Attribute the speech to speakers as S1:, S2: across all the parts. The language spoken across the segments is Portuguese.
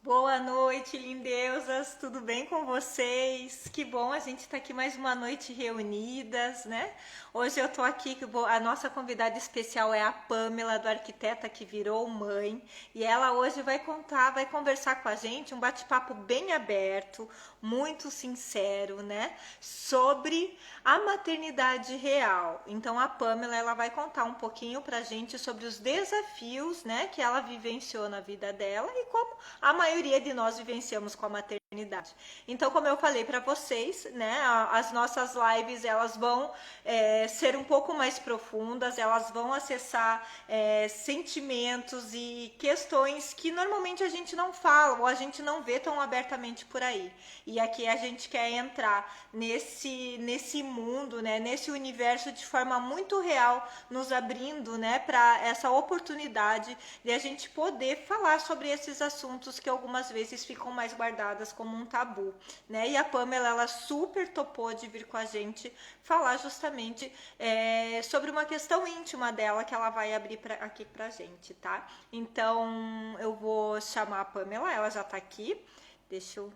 S1: Boa noite, lindeusas, tudo bem com vocês? Que bom a gente estar aqui mais uma noite reunidas, né? Hoje eu tô aqui, a nossa convidada especial é a Pamela, do Arquiteta que Virou Mãe, e ela hoje vai conversar com a gente, um bate-papo bem aberto, muito sincero, né? Sobre a maternidade real. Então a Pamela, ela vai contar um pouquinho pra gente sobre os desafios, né, que ela vivenciou na vida dela e como a maioria de nós vivenciamos com a maternidade. Então, como eu falei para vocês, né, as nossas lives elas vão ser um pouco mais profundas, elas vão acessar sentimentos e questões que normalmente a gente não fala ou a gente não vê tão abertamente por aí. E aqui a gente quer entrar nesse mundo, né, nesse universo de forma muito real, nos abrindo, né, para essa oportunidade de a gente poder falar sobre esses assuntos que algumas vezes ficam mais guardadas como um tabu, né? E a Pamela, ela super topou de vir com a gente falar justamente sobre uma questão íntima dela que ela vai abrir aqui pra gente, tá? Então, eu vou chamar a Pamela, ela já tá aqui. Deixa eu...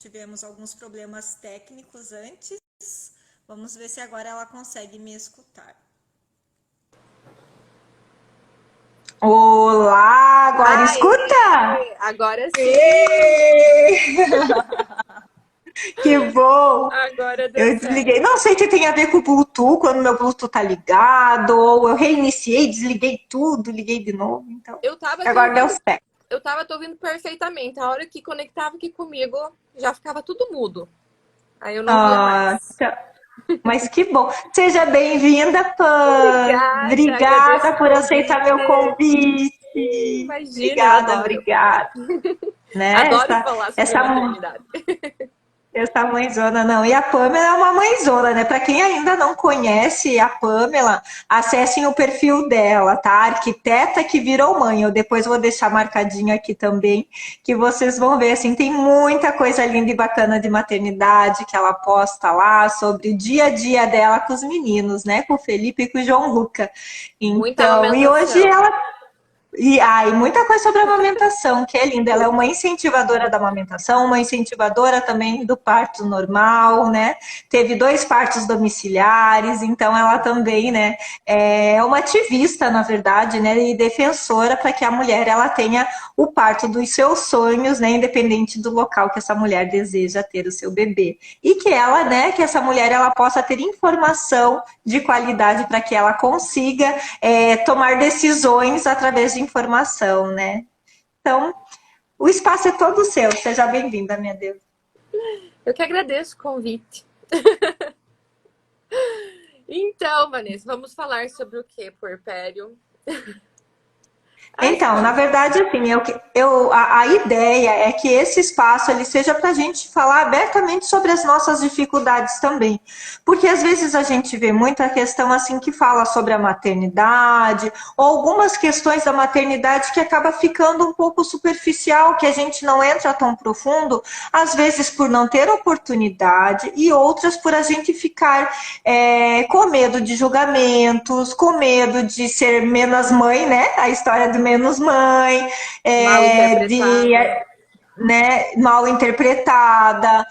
S1: Tivemos alguns problemas técnicos antes. Vamos ver se agora ela consegue me escutar.
S2: Olá, agora escuta!
S3: Aê! Agora sim!
S2: Ê! Que bom!
S3: Agora deu
S2: Eu desliguei. Não
S3: certo.
S2: sei se tem a ver com o Bluetooth, quando meu Bluetooth tá ligado, ou eu reiniciei, desliguei tudo, liguei de novo. Então,
S3: Eu tava te
S2: agora deu
S3: ouvindo,
S2: certo.
S3: eu tava te ouvindo perfeitamente. A hora que conectava aqui comigo, já ficava tudo mudo. Aí eu não via
S2: Ah,
S3: mais.
S2: então, mas que bom. Seja bem-vinda, Pan.
S3: Obrigada, agradeço
S2: Obrigada
S3: o
S2: por aceitar meu
S3: convite.
S2: convite.
S3: Imagina, eu
S2: Obrigada,
S3: adoro.
S2: obrigada. Né?
S3: Adoro falar sobre a
S2: Essa
S3: maternidade.
S2: Essa mãezona não. E a Pamela é uma mãezona, né? Para quem ainda não conhece a Pamela, acessem o perfil dela, tá? Arquiteta que virou mãe. Eu depois vou deixar marcadinho aqui também, que vocês vão ver, assim, tem muita coisa linda e bacana de maternidade que ela posta lá sobre o dia a dia dela com os meninos, né? Com o Felipe e com o João Luca.
S3: Muita
S2: Então, e hoje
S3: amamentação.
S2: ela e muita coisa sobre a amamentação, que é linda. Ela é uma incentivadora da amamentação, uma incentivadora também do parto normal, né? Teve 2 partos domiciliares, então ela também, né, é uma ativista, na verdade, né, e defensora para que a mulher ela tenha o parto dos seus sonhos, né, independente do local que essa mulher deseja ter o seu bebê. E que ela, né, que essa mulher ela possa ter informação de qualidade para que ela consiga tomar decisões através de informação, né? Então, o espaço é todo seu. Seja bem-vinda, minha Deus.
S3: Eu que agradeço o convite. Então, Vanessa, vamos falar sobre o que, puerpério?
S2: Então, na
S3: Assim,
S2: verdade, assim, a ideia é que esse espaço ele seja para a gente falar abertamente sobre as nossas dificuldades também, porque às vezes a gente vê muita questão assim que fala sobre a maternidade ou algumas questões da maternidade que acaba ficando um pouco superficial, que a gente não entra tão profundo, às vezes por não ter oportunidade e outras por a gente ficar com medo de julgamentos, com medo de ser menos mãe, né? A história do menos mãe,
S3: mal
S2: de
S3: interpretada.
S2: né, mal interpretada,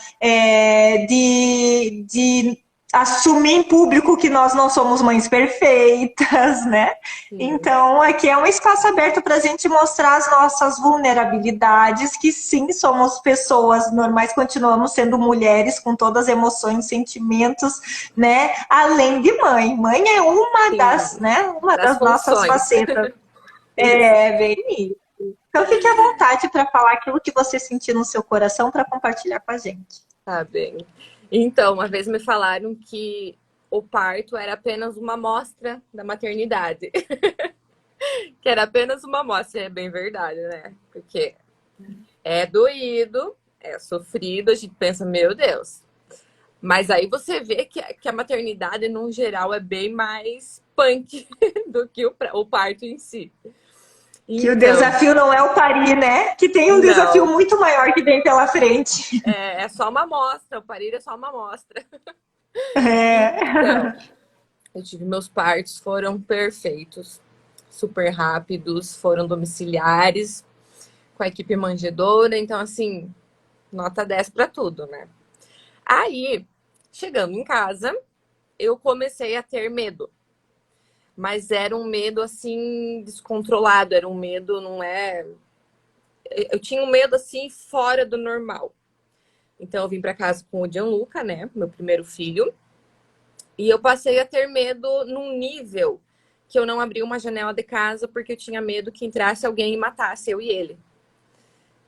S2: de assumir em público que nós não somos mães perfeitas, né?
S3: Sim.
S2: Então, aqui é um espaço aberto para a gente mostrar as nossas vulnerabilidades, que sim, somos pessoas normais, continuamos sendo mulheres com todas as emoções, sentimentos, né? Além de mãe. Mãe é uma das,
S3: Sim,
S2: né? Uma
S3: das
S2: das nossas
S3: funções.
S2: facetas.
S3: Isso,
S2: É, bem isso. Então, fique à vontade para falar aquilo que você sentir no seu coração para compartilhar com a gente.
S3: tá bem. Então, uma vez me falaram que o parto era apenas uma amostra da maternidade. Que era apenas uma amostra. É bem verdade, né? Porque é doído, é sofrido, a gente pensa, meu Deus. Mas aí você vê que a maternidade, no geral, é bem mais punk do que o parto em si.
S2: Que o
S3: Então,
S2: desafio não é o parir, né? Que tem um desafio
S3: não.
S2: muito maior que vem pela frente.
S3: É só uma amostra, o parir é só uma amostra. Então,
S2: É.
S3: eu tive meus partos, foram perfeitos, super rápidos, foram domiciliares. com a equipe manjedora, então assim, nota 10 para tudo, né? Aí, chegando em casa, eu comecei a ter medo. Mas era um medo assim descontrolado, era um medo, não é. Eu tinha um medo assim fora do normal. Então eu vim para casa com o Gianluca, né, meu primeiro filho, e eu passei a ter medo num nível que eu não abria uma janela de casa porque eu tinha medo que entrasse alguém e matasse eu e ele.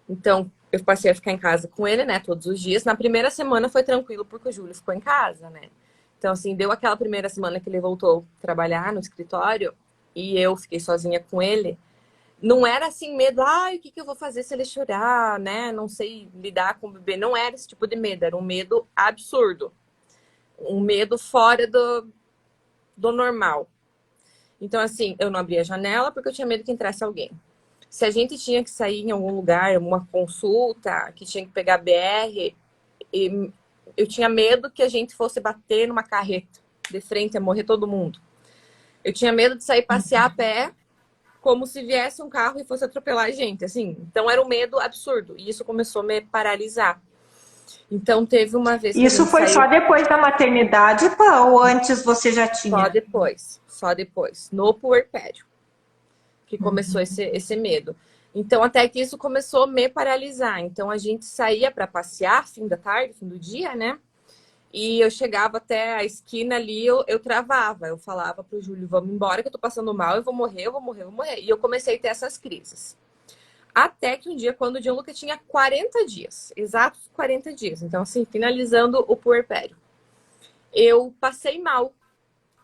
S3: Então eu passei a ficar em casa com ele, né, todos os dias. Na primeira semana foi tranquilo porque o Júlio ficou em casa, né? Então assim, deu aquela primeira semana que ele voltou a trabalhar no escritório e eu fiquei sozinha com ele. Não era assim medo, ai, o que eu vou fazer se ele chorar, né? Não sei lidar com o bebê. Não era esse tipo de medo, era um medo absurdo. Um medo fora do normal. Então, assim, eu não abria a janela porque eu tinha medo que entrasse alguém. Se a gente tinha que sair em algum lugar, uma consulta, que tinha que pegar BR, eu tinha medo que a gente fosse bater numa carreta de frente, ia morrer todo mundo. Eu tinha medo de sair passear a pé, como se viesse um carro e fosse atropelar a gente, assim. Então era um medo absurdo. E isso começou a me paralisar. Então teve uma vez que a
S2: Isso
S3: gente
S2: foi
S3: saiu...
S2: só depois da maternidade, Pã, ou antes você já
S3: Só
S2: tinha?
S3: depois. Só depois. No puerpério. Que começou esse medo. Então até que isso começou a me paralisar. Então a gente saía para passear, fim da tarde, fim do dia, né? E eu chegava até a esquina ali, eu travava. Eu falava pro Júlio, vamos embora que eu tô passando mal, eu vou morrer, eu vou morrer, eu vou morrer. E eu comecei a ter essas crises. Até que um dia, quando o Gianluca tinha 40 dias, exatos 40 dias. Então, assim, finalizando o puerpério. Eu passei mal.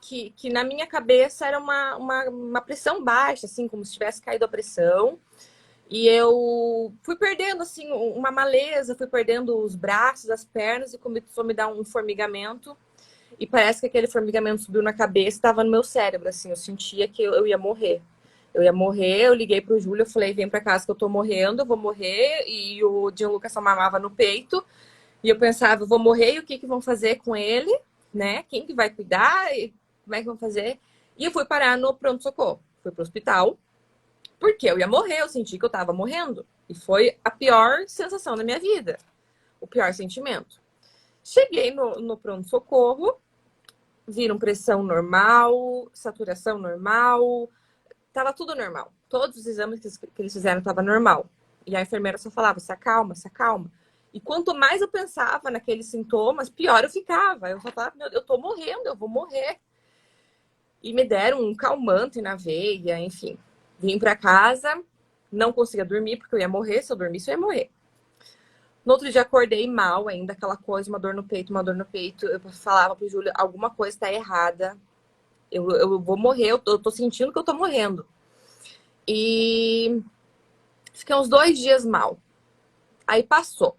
S3: Que na minha cabeça era uma pressão baixa, assim, como se tivesse caído a pressão. E eu fui perdendo, assim, uma maleza, fui perdendo os braços, as pernas, e começou a me dar um formigamento. E parece que aquele formigamento subiu na cabeça e estava no meu cérebro, assim. Eu sentia que eu ia morrer. Eu ia morrer, eu liguei pro Júlio, eu falei, vem pra casa que eu tô morrendo, eu vou morrer. E o Gianluca só mamava no peito. E eu pensava, eu vou morrer, e o que vão fazer com ele, né? Quem que vai cuidar? E como é que vão fazer? E eu fui parar no pronto-socorro. Fui pro hospital. Porque eu ia morrer, eu senti que eu tava morrendo. E foi a pior sensação da minha vida. O pior sentimento. Cheguei no pronto-socorro, viram pressão normal, saturação normal, tava tudo normal. Todos os exames que eles fizeram tava normal. E a enfermeira só falava, se acalma, se acalma. E quanto mais eu pensava naqueles sintomas, pior eu ficava. Eu só falava, meu Deus, eu tô morrendo, eu vou morrer. E me deram um calmante na veia, enfim. Vim pra casa, não conseguia dormir, porque eu ia morrer. Se eu dormisse, eu ia morrer. No outro dia, acordei mal ainda, aquela coisa, uma dor no peito, uma dor no peito. Eu falava pro Júlio, alguma coisa tá errada. Eu vou morrer, eu tô sentindo que eu tô morrendo. E fiquei uns 2 dias mal. Aí passou.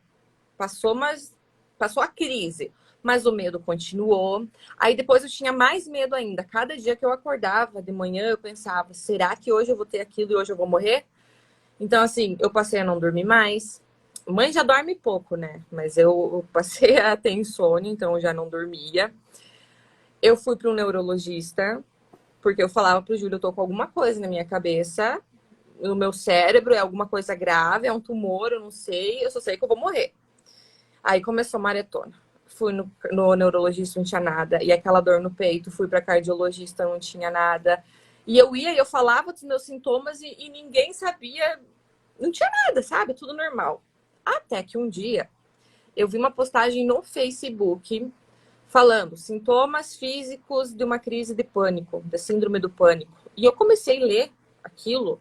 S3: Mas passou a crise. Mas o medo continuou. Aí depois eu tinha mais medo ainda. Cada dia que eu acordava de manhã, eu pensava, será que hoje eu vou ter aquilo e hoje eu vou morrer? Então, assim, eu passei a não dormir mais. Mãe já dorme pouco, né? Mas eu passei a ter insônia, então eu já não dormia. Eu fui para um neurologista, porque eu falava pro Júlio, eu tô com alguma coisa na minha cabeça, no meu cérebro, é alguma coisa grave, é um tumor, eu não sei, eu só sei que eu vou morrer. Aí começou a maratona. Fui no neurologista, não tinha nada. E aquela dor no peito, fui para cardiologista, não tinha nada. E eu ia e eu falava dos meus sintomas e ninguém sabia, não tinha nada, sabe? Tudo normal. Até que um dia eu vi uma postagem no Facebook falando sintomas físicos de uma crise de pânico, da síndrome do pânico. E eu comecei a ler aquilo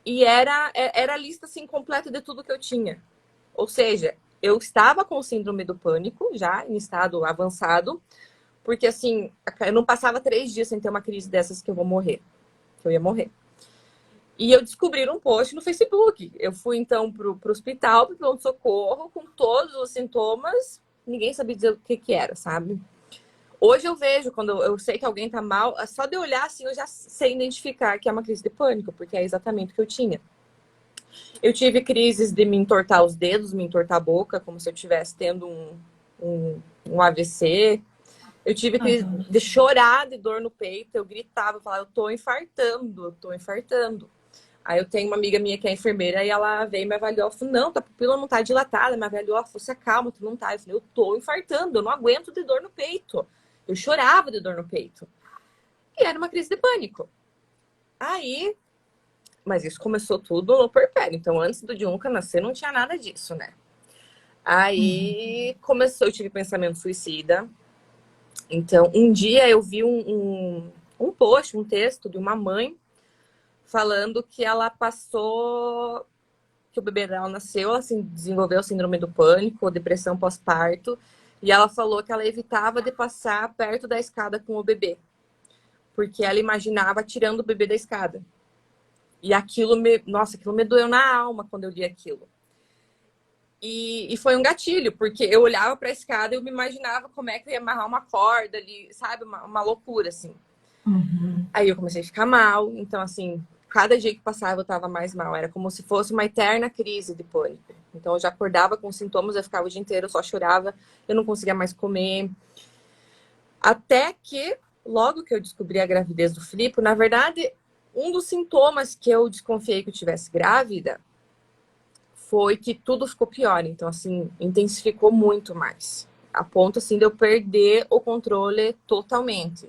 S3: e era a lista assim completa de tudo que eu tinha. Ou seja, eu estava com síndrome do pânico, já em estado avançado, porque assim, eu não passava 3 dias sem ter uma crise dessas que eu vou morrer, que eu ia morrer. E eu descobri um post no Facebook. Eu fui então pro hospital, pro pronto-socorro, com todos os sintomas, ninguém sabia dizer o que era, sabe? Hoje eu vejo, quando eu sei que alguém tá mal, só de olhar assim, eu já sei identificar que é uma crise de pânico, porque é exatamente o que eu tinha. Eu tive crises de me entortar os dedos, me entortar a boca, como se eu estivesse tendo um AVC. Eu tive crise de chorar de dor no peito, eu gritava, eu falava, eu tô infartando, eu tô infartando. Aí eu tenho uma amiga minha que é enfermeira e ela veio e me avaliou. Ela falou, não, tua pupila não tá dilatada. Me avaliou, ela falou, se acalma, tu não tá. Eu falei, eu tô infartando, eu não aguento de dor no peito. Eu chorava de dor no peito. E era uma crise de pânico. Aí, mas isso começou tudo no puerpério. Então, antes do Junca nascer, não tinha nada disso, né? Aí começou, eu tive pensamento suicida. Então, um dia eu vi um post, um texto de uma mãe falando que ela passou, que o bebê dela nasceu, ela assim, desenvolveu síndrome do pânico, depressão pós-parto, e ela falou que ela evitava de passar perto da escada com o bebê, porque ela imaginava tirando o bebê da escada. E aquilo aquilo me doeu na alma quando eu li aquilo. E foi um gatilho, porque eu olhava para a escada e eu me imaginava como é que eu ia amarrar uma corda ali, sabe? Uma loucura, assim. Aí eu comecei a ficar mal. Então, assim, cada dia que passava eu tava mais mal. Era como se fosse uma eterna crise de pânico. Então, eu já acordava com sintomas, eu ficava o dia inteiro, eu só chorava. Eu não conseguia mais comer. Até que, logo que eu descobri a gravidez do Filipe, na verdade, um dos sintomas que eu desconfiei que eu tivesse grávida foi que tudo ficou pior. Então, assim, intensificou muito mais. A ponto, assim, de eu perder o controle totalmente.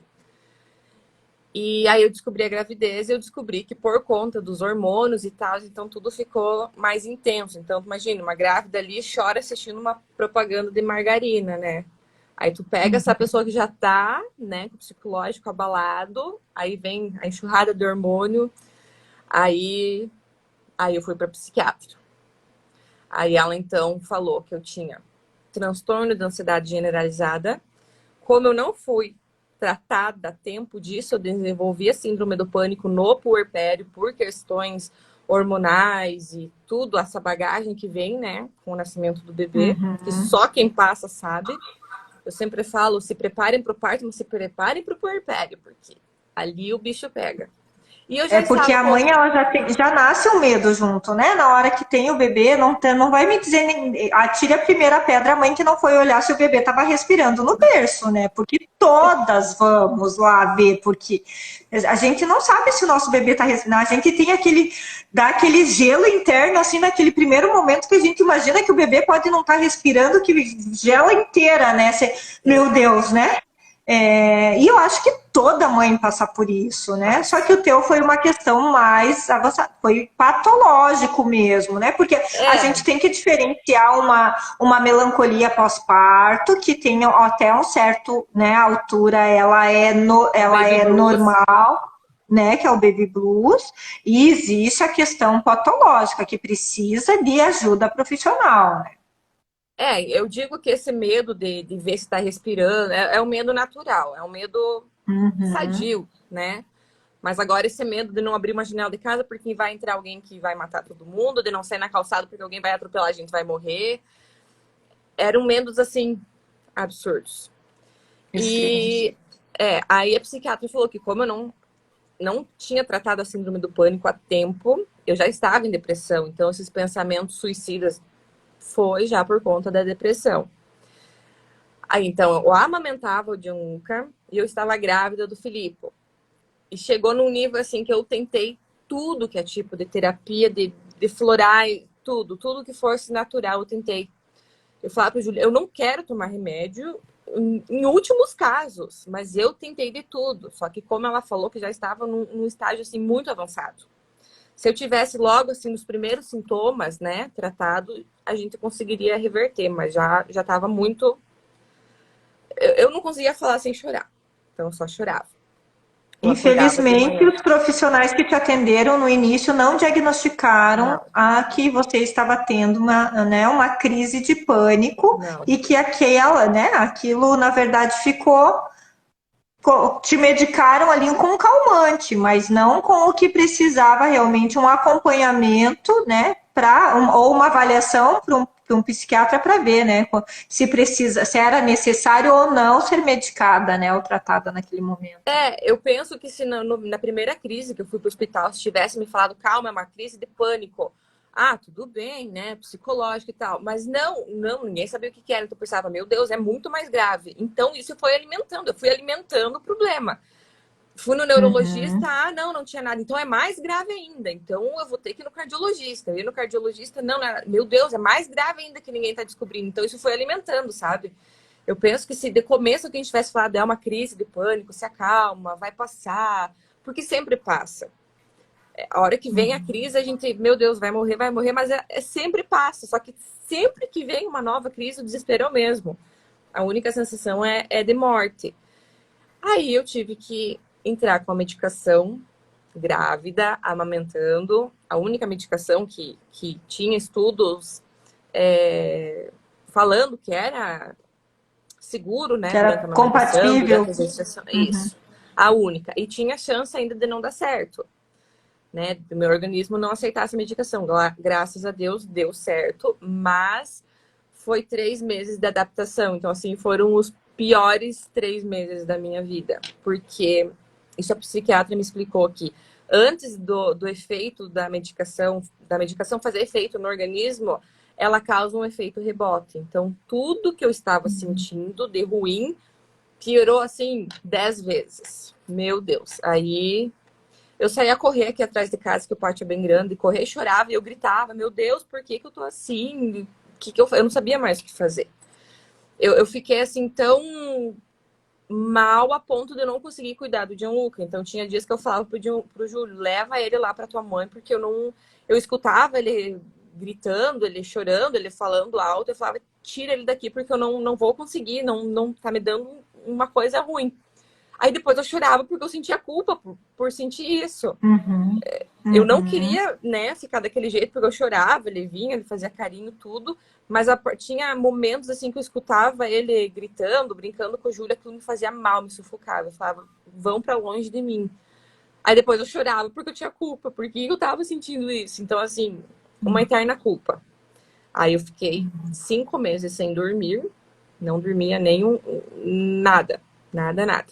S3: E aí eu descobri a gravidez e eu descobri que por conta dos hormônios e tal, então tudo ficou mais intenso. Então, imagina, uma grávida ali chora assistindo uma propaganda de margarina, né? Aí tu pega essa pessoa que já tá, né, com o psicológico abalado, aí vem a enxurrada de hormônio, aí eu fui pra psiquiatra. Aí ela, então, falou que eu tinha transtorno de ansiedade generalizada. Como eu não fui tratada a tempo disso, eu desenvolvi a síndrome do pânico no puerpério por questões hormonais e tudo, essa bagagem que vem, né, com o nascimento do bebê, que só quem passa sabe. Eu sempre falo, se preparem para o parto, mas se preparem para o puerpério, porque ali o bicho pega. E eu já
S2: É porque
S3: estava
S2: a
S3: com...
S2: mãe ela já nasce um medo junto, né? Na hora que tem o bebê, não vai me dizer, atire a primeira pedra a mãe que não foi olhar se o bebê estava respirando no berço, né? Porque todas vamos lá ver, porque a gente não sabe se o nosso bebê está respirando, a gente tem dá aquele gelo interno, assim, naquele primeiro momento que a gente imagina que o bebê pode não estar respirando, que gela inteira, né? Meu Deus, né? E eu acho que toda mãe passa por isso, né? Só que o teu foi uma questão mais avançada, foi patológico mesmo, né? Porque a gente tem que diferenciar uma melancolia pós-parto, que tem até um certo, né, altura, ela é normal, né, que é o baby blues, e existe a questão patológica, que precisa de ajuda profissional, né?
S3: Eu digo que esse medo de ver se está respirando é um medo natural, é um medo sadio, né? Mas agora esse medo de não abrir uma janela de casa porque vai entrar alguém que vai matar todo mundo, de não sair na calçada porque alguém vai atropelar, a gente vai morrer. Eram medos, assim, absurdos. E aí a psiquiatra falou que como eu não tinha tratado a síndrome do pânico a tempo, eu já estava em depressão. Então esses pensamentos suicidas foi já por conta da depressão. Aí, então, eu amamentava o Junca e eu estava grávida do Filipe. E chegou num nível, assim, que eu tentei tudo que é tipo de terapia, de florar, tudo que fosse natural, eu tentei. Eu falava pro Júlio, eu não quero tomar remédio em últimos casos, mas eu tentei de tudo. Só que como ela falou que já estava num estágio, assim, muito avançado. Se eu tivesse logo, assim, nos primeiros sintomas, né, tratado, a gente conseguiria reverter, mas já estava muito... Eu não conseguia falar sem chorar, então eu só chorava.
S2: Infelizmente, os profissionais que te atenderam no início não diagnosticaram que você estava tendo uma crise de pânico e que aquilo, na verdade, te medicaram ali com um calmante, mas não com o que precisava realmente, um acompanhamento, né, ou uma avaliação para um psiquiatra para ver, né, se era necessário ou não ser medicada, né, ou tratada naquele momento.
S3: Eu penso que se na primeira crise que eu fui para o hospital, se tivesse me falado, calma, é uma crise de pânico, tudo bem, né, psicológico e tal, mas não, ninguém sabia o que era, então eu pensava, meu Deus, é muito mais grave. Então isso foi alimentando, eu fui alimentando o problema. Fui no neurologista,
S2: Uhum.
S3: não tinha nada. Então é mais grave ainda. Então eu vou ter que ir no cardiologista. Eu ia no cardiologista, não era. Meu Deus, é mais grave ainda que ninguém tá descobrindo. Então isso foi alimentando, sabe? Eu penso que se de começo que a gente tivesse falado é uma crise de pânico, se acalma, vai passar, porque sempre passa. A hora que vem a crise, a gente, meu Deus, vai morrer, mas sempre passa. Só que sempre que vem uma nova crise, o desespero é o mesmo. A única sensação é de morte. Aí eu tive que entrar com a medicação grávida, amamentando, a única medicação que tinha estudos falando que era seguro, né,
S2: Que era
S3: durante a amamentação,
S2: compatível.
S3: durante a gestação,
S2: Uhum.
S3: isso, a única. E tinha chance ainda de não dar certo, né, do meu organismo não aceitar essa medicação. Graças a Deus deu certo, mas foi 3 meses de adaptação. Então, assim, foram os piores 3 meses da minha vida, porque isso a psiquiatra me explicou que antes do efeito da medicação fazer efeito no organismo, ela causa um efeito rebote. Então, tudo que eu estava sentindo de ruim piorou, assim, 10 vezes. Meu Deus. Aí eu saía a correr aqui atrás de casa, que o pátio é bem grande, e correr, chorava, e eu gritava, meu Deus, por que eu tô assim? Eu não sabia mais o que fazer. Eu fiquei, assim, tão mal a ponto de eu não conseguir cuidar do Gianluca. Então, tinha dias que eu falava pro Júlio, leva ele lá pra tua mãe, porque eu não... Eu escutava ele gritando, ele chorando, ele falando alto, eu falava, tira ele daqui, porque eu não vou conseguir, não tá me dando uma coisa ruim. Aí depois eu chorava porque eu sentia culpa por sentir isso.
S2: Uhum.
S3: Eu não
S2: Uhum.
S3: queria, né, ficar daquele jeito, porque eu chorava, ele vinha, ele fazia carinho, tudo. Mas tinha momentos, assim, que eu escutava ele gritando, brincando com o Júlio, aquilo me fazia mal, me sufocava. Eu falava, vão pra longe de mim. Aí depois eu chorava porque eu tinha culpa, porque eu tava sentindo isso. Então, assim, uma eterna culpa. Aí eu fiquei 5 meses sem dormir, não dormia nada, nada.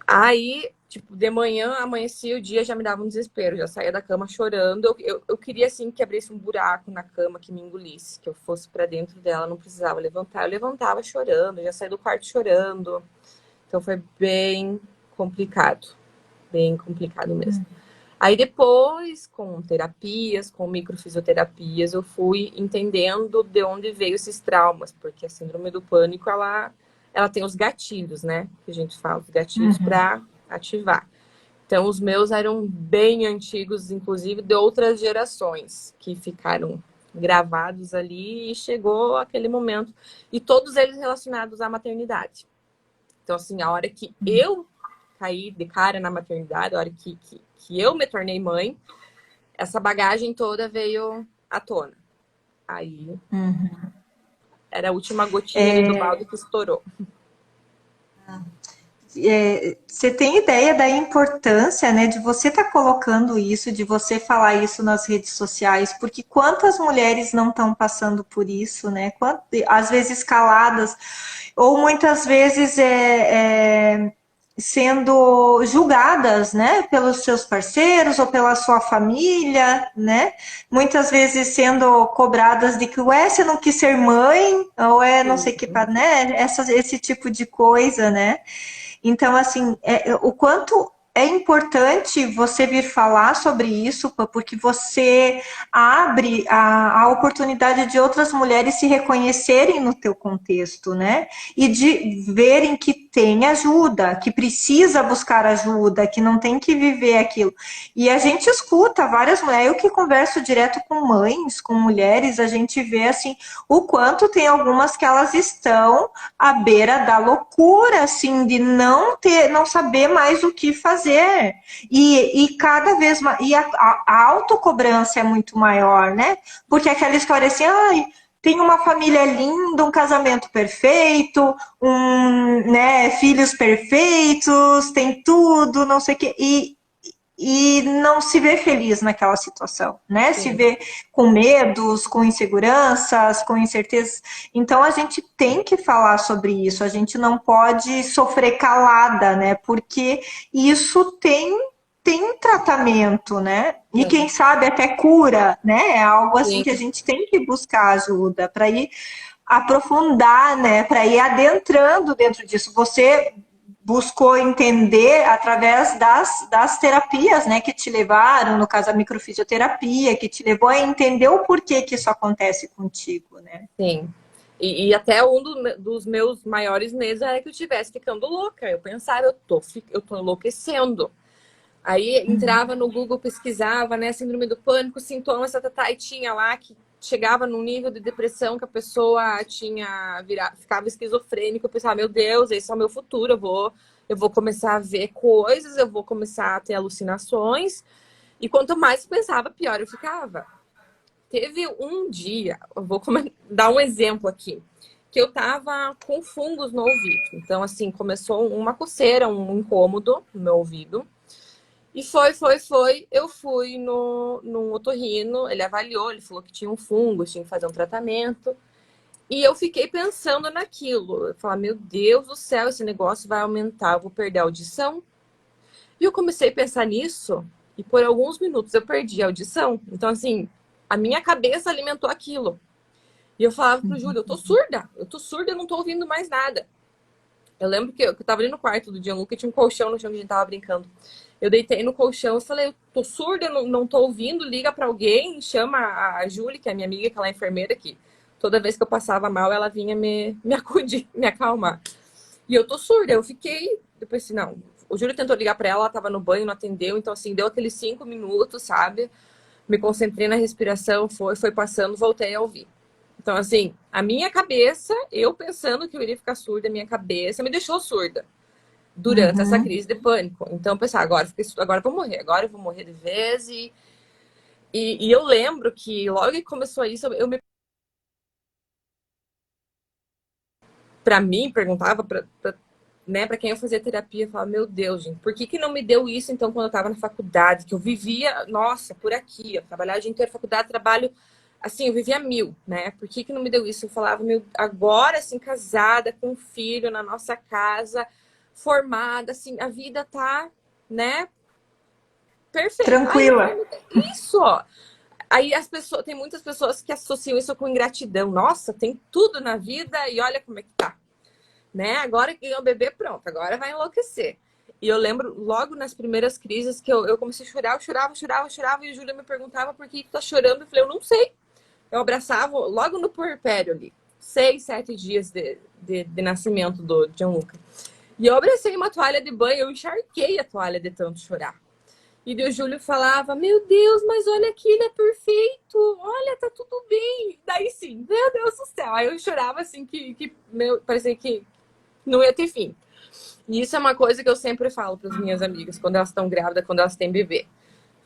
S3: Aí, tipo, de manhã, amanhecia o dia, já me dava um desespero, já saía da cama chorando. Eu queria, assim, que abrisse um buraco na cama, que me engolisse, que eu fosse pra dentro dela, não precisava levantar. Eu levantava chorando, já saía do quarto chorando. Então foi bem complicado mesmo. Aí depois, com terapias, com microfisioterapias, eu fui entendendo de onde veio esses traumas, porque a síndrome do pânico, ela tem os gatilhos, né? Que a gente fala, os gatilhos para ativar. Então, os meus eram bem antigos, inclusive de outras gerações, que ficaram gravados ali e chegou aquele momento. E todos eles relacionados à maternidade. Então, assim, a hora que eu caí de cara na maternidade, a hora que eu me tornei mãe, essa bagagem toda veio à tona. Aí, era a última gotinha ali do balde que estourou.
S2: Você tem ideia da importância, né, de você estar colocando isso, de você falar isso nas redes sociais, porque quantas mulheres não estão passando por isso, né? Às vezes caladas, ou muitas vezes sendo julgadas, né, pelos seus parceiros ou pela sua família, né? Muitas vezes sendo cobradas de que, ué, você não quis ser mãe, ou não sei o que, né? Esse tipo de coisa, né? Então, assim, o quanto é importante você vir falar sobre isso, porque você abre a oportunidade de outras mulheres se reconhecerem no teu contexto, né? E de verem que tem ajuda, que precisa buscar ajuda, que não tem que viver aquilo. E a gente escuta várias mulheres, eu que converso direto com mães, com mulheres, a gente vê, assim, o quanto tem algumas que elas estão à beira da loucura, assim, de não saber mais o que fazer. E cada vez mais. E a autocobrança é muito maior, né? Porque aquela história assim, ai, tem uma família linda, um casamento perfeito, né, filhos perfeitos, tem tudo, não sei o quê. E não se vê feliz naquela situação, né?
S3: Sim.
S2: Se vê com medos, com inseguranças, com incertezas. Então a gente tem que falar sobre isso, a gente não pode sofrer calada, né? Porque isso tem tratamento, né? E quem sabe até cura, né? É algo assim
S3: Sim.
S2: que a gente tem que buscar ajuda para ir aprofundar, né? Para ir adentrando dentro disso. Você buscou entender através das terapias, né, que te levaram, no caso a microfisioterapia, que te levou a entender o porquê que isso acontece contigo, né?
S3: Sim. E até um dos meus maiores medos era que eu estivesse ficando louca. Eu pensava, eu tô enlouquecendo. Aí entrava no Google, pesquisava, né, síndrome do pânico, sintomas, e tinha lá que chegava num nível de depressão que a pessoa ficava esquizofrênica. Eu pensava, meu Deus, esse é o meu futuro, eu vou começar a ver coisas, eu vou começar a ter alucinações. E quanto mais eu pensava, pior eu ficava. Teve um dia, eu vou dar um exemplo aqui, que eu tava com fungos no ouvido. Então, assim, começou uma coceira, um incômodo no meu ouvido. E foi. Eu fui no otorrino, ele avaliou, ele falou que tinha um fungo, tinha que fazer um tratamento. E eu fiquei pensando naquilo. Eu falei, meu Deus do céu, esse negócio vai aumentar, eu vou perder a audição. E eu comecei a pensar nisso, e por alguns minutos eu perdi a audição. Então, assim, a minha cabeça alimentou aquilo. E eu falava pro Júlio, eu tô surda, eu não tô ouvindo mais nada. Eu lembro que eu tava ali no quarto do Gianluca e tinha um colchão no chão que a gente tava brincando. Eu deitei no colchão e falei, eu tô surda, não tô ouvindo, liga pra alguém, chama a Júlia, que é minha amiga, que ela é enfermeira aqui. Toda vez que eu passava mal, ela vinha me acudir, me acalmar. E eu tô surda, eu fiquei, depois assim, não. O Júlio tentou ligar pra ela tava no banho, não atendeu, então assim, deu aqueles 5 minutos, sabe? Me concentrei na respiração, foi passando, voltei a ouvir. Então, assim, a minha cabeça, eu pensando que eu iria ficar surda, a minha cabeça me deixou surda durante essa crise de pânico. Então, eu pensava, agora eu vou morrer de vez. E eu lembro que logo que começou isso, pra mim, perguntava né, para quem eu fazia terapia, eu falava, meu Deus, gente, por que não me deu isso então quando eu estava na faculdade, que eu vivia, nossa, por aqui, eu trabalhava o dia inteiro na faculdade, trabalho, assim, eu vivia 1000, né? Por que não me deu isso? Eu falava, meu, agora, assim, casada, com um filho na nossa casa, formada, assim, a vida tá, né, perfeita.
S2: Tranquila.
S3: Isso, ó. Aí tem muitas pessoas que associam isso com ingratidão. Nossa, tem tudo na vida e olha como é que tá. Né? Agora que ganhou o bebê, pronto, agora vai enlouquecer. E eu lembro, logo nas primeiras crises, que eu comecei a chorar, eu chorava, e a Júlia me perguntava por que tá chorando. Eu falei, eu não sei. Eu abraçava logo no puerpério ali, 6, 7 dias de nascimento do Gianluca. E eu abracei uma toalha de banho, eu encharquei a toalha de tanto chorar. E o Júlio falava, meu Deus, mas olha aqui, ele é perfeito, olha, tá tudo bem. Daí sim, meu Deus do céu. Aí eu chorava assim, parecia que não ia ter fim. E isso é uma coisa que eu sempre falo para as minhas amigas, quando elas estão grávidas, quando elas têm bebê.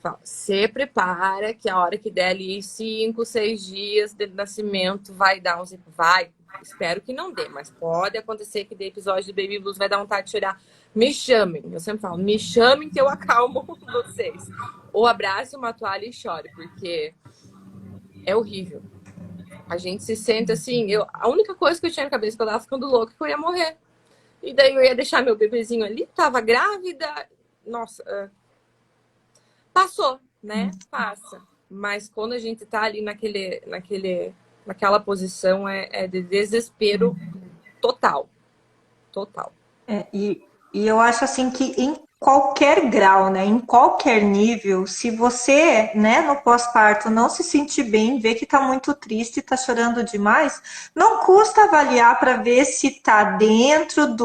S3: Falo, se prepara que a hora que der ali 5, 6 dias de nascimento vai dar uns... Vai, espero que não dê, mas pode acontecer que dê episódio de Baby Blues, vai dar vontade de chorar. Me chamem, eu sempre falo, me chamem que eu acalmo vocês. Ou abrace uma toalha e chore, porque é horrível. A gente se sente assim, a única coisa que eu tinha na cabeça que eu tava ficando louca é que eu ia morrer. E daí eu ia deixar meu bebezinho ali, tava grávida, nossa, passou, né? Passa. Mas quando a gente tá ali naquela posição, é de desespero total. Total.
S2: E eu acho assim que em qualquer grau, né, em qualquer nível, se você, né, no pós-parto não se sentir bem, ver que tá muito triste, tá chorando demais, não custa avaliar para ver se tá dentro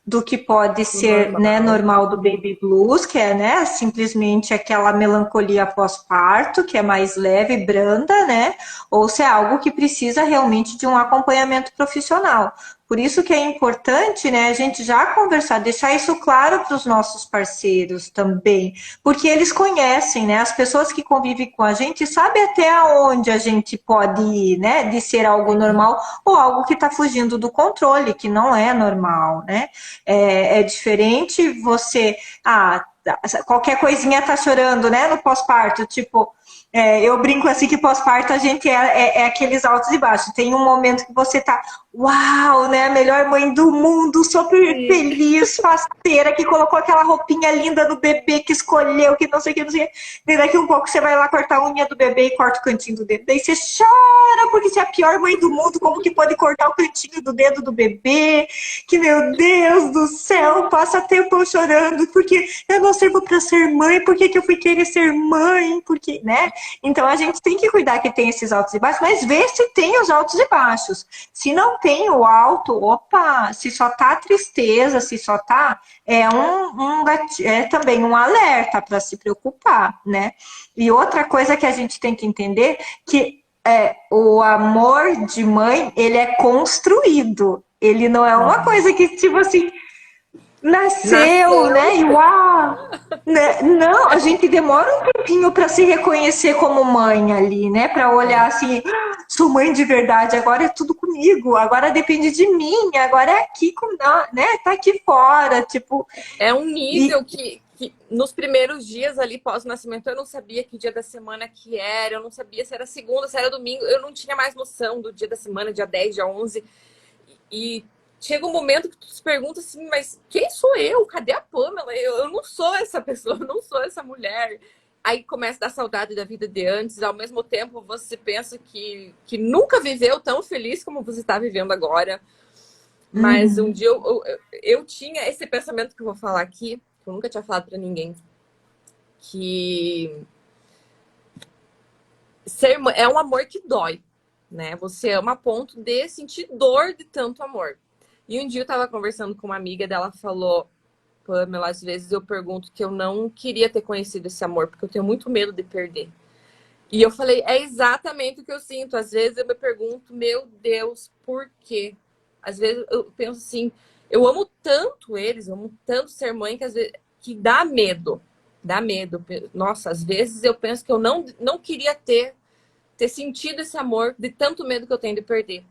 S2: do que pode ser,
S3: Normal.
S2: né, normal do baby blues, que é, né, simplesmente aquela melancolia pós-parto, que é mais leve e branda, né, ou se é algo que precisa realmente de um acompanhamento profissional. Por isso que é importante, né, a gente já conversar, deixar isso claro para os nossos parceiros também, porque eles conhecem, né, as pessoas que convivem com a gente sabem até onde a gente pode ir, né, de ser algo normal ou algo que está fugindo do controle, que não é normal, né. É diferente você, qualquer coisinha tá chorando, né, no pós-parto, tipo... eu brinco assim que pós-parto a gente é aqueles altos e baixos. Tem um momento que você tá uau, né? A melhor mãe do mundo, super
S3: Sim.
S2: feliz, faceira, que colocou aquela roupinha linda no bebê, que escolheu, que não sei o que, não sei o que. Daí daqui um pouco você vai lá cortar a unha do bebê e corta o cantinho do dedo. Daí você chora, porque você é a pior mãe do mundo, como que pode cortar o cantinho do dedo do bebê? Que, meu Deus do céu, passa tempo chorando, porque eu não sirvo pra ser mãe, por que que eu fui querer ser mãe? Porque, né? Então a gente tem que cuidar que tem esses altos e baixos, mas ver se tem os altos e baixos. Se não tem o alto, opa, se só tá tristeza, se só tá, é também um alerta para se preocupar, né? E outra coisa que a gente tem que entender que o amor de mãe, ele é construído. Ele não é uma coisa que, tipo assim, nasceu,
S3: Nasceu.
S2: né? E uau! Né? Não, a gente demora um tempinho para se reconhecer como mãe ali, né? Para olhar assim, "Ah, sou mãe de verdade, agora é tudo comigo, agora depende de mim, agora é aqui, né? Tá aqui fora, tipo.
S3: É um
S2: E,
S3: nível que nos primeiros dias ali pós-nascimento eu não sabia que dia da semana que era, eu não sabia se era segunda, se era domingo, eu não tinha mais noção do dia da semana, dia 10, dia 11. E chega um momento que tu se pergunta assim, mas quem sou eu? Cadê a Pamela? Eu não sou essa pessoa, eu não sou essa mulher. Aí começa a dar saudade da vida de antes, ao mesmo tempo você pensa que nunca viveu tão feliz como você está vivendo agora. Mas um
S2: uhum.
S3: dia eu tinha esse pensamento que eu vou falar aqui, que eu nunca tinha falado pra ninguém, que ser mãe é um amor que dói, né? Você ama a ponto de sentir dor de tanto amor. E um dia eu tava conversando com uma amiga dela, falou: Pamela, às vezes eu pergunto que eu não queria ter conhecido esse amor, porque eu tenho muito medo de perder. E eu falei, é exatamente o que eu sinto. Às vezes eu me pergunto, meu Deus, por quê? Às vezes eu penso assim, eu amo tanto eles, eu amo tanto ser mãe, que às vezes que dá medo. Dá medo. Nossa, às vezes eu penso que eu não queria ter sentido esse amor de tanto medo que eu tenho de perder.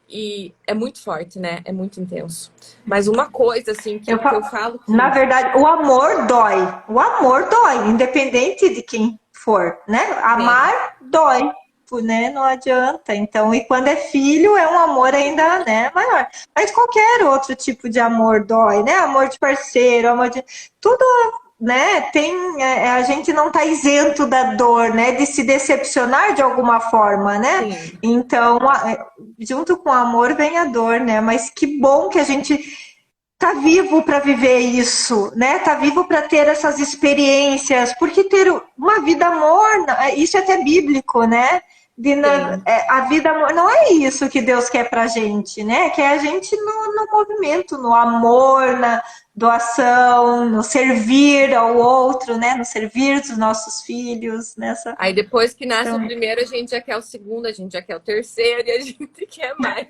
S3: E é muito forte, né? É muito intenso. Mas uma coisa, assim,
S2: Eu
S3: que eu
S2: falo,
S3: falo
S2: na
S3: que...
S2: verdade, o amor dói. O amor dói, independente de quem for, né?
S3: Sim,
S2: Amar dói, né? Não adianta. Então, e quando é filho, é um amor ainda, né, maior. Mas qualquer outro tipo de amor dói, né? Amor de parceiro, amor de tudo, né? A gente não está isento da dor, né? De se decepcionar de alguma forma, né?
S3: sim.
S2: Então, junto com o amor vem a dor, né? Mas que bom que a gente tá vivo para viver isso, né? Tá vivo para ter essas experiências, porque ter uma vida morna, isso é até bíblico, né?
S3: Sim.
S2: A vida não é isso que Deus quer pra gente, né? Quer a gente no movimento, no amor, na doação, no servir ao outro, né? No servir dos nossos filhos, nessa.
S3: Aí depois que nasce o
S2: Então,
S3: primeiro, a gente já quer o segundo, a gente já quer o terceiro e a gente quer mais.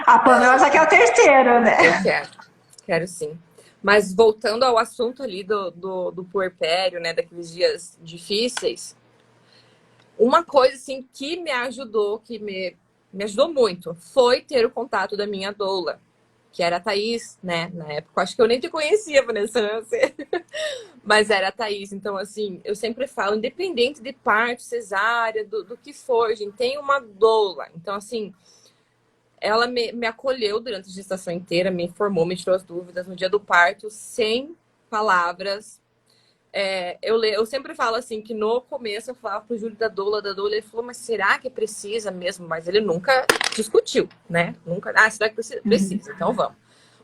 S2: a Pamela já quer o terceiro, né?
S3: Eu quero sim. Mas voltando ao assunto ali do puerpério, né, daqueles dias difíceis, uma coisa assim que me ajudou, que me ajudou muito, foi ter o contato da minha doula, que era a Thaís, né, na época. Acho que eu nem te conhecia, Vanessa, né? Mas era a Thaís. Então, assim, eu sempre falo, independente de parto, cesárea, do que for, gente, tem uma doula. Então, assim, ela me acolheu durante a gestação inteira, me informou, me tirou as dúvidas no dia do parto, sem palavras. Eu sempre falo assim, que no começo eu falava pro Júlio da doula, ele falou, mas será que precisa mesmo? Mas ele nunca discutiu, né? Nunca, será que precisa? Precisa, então vamos.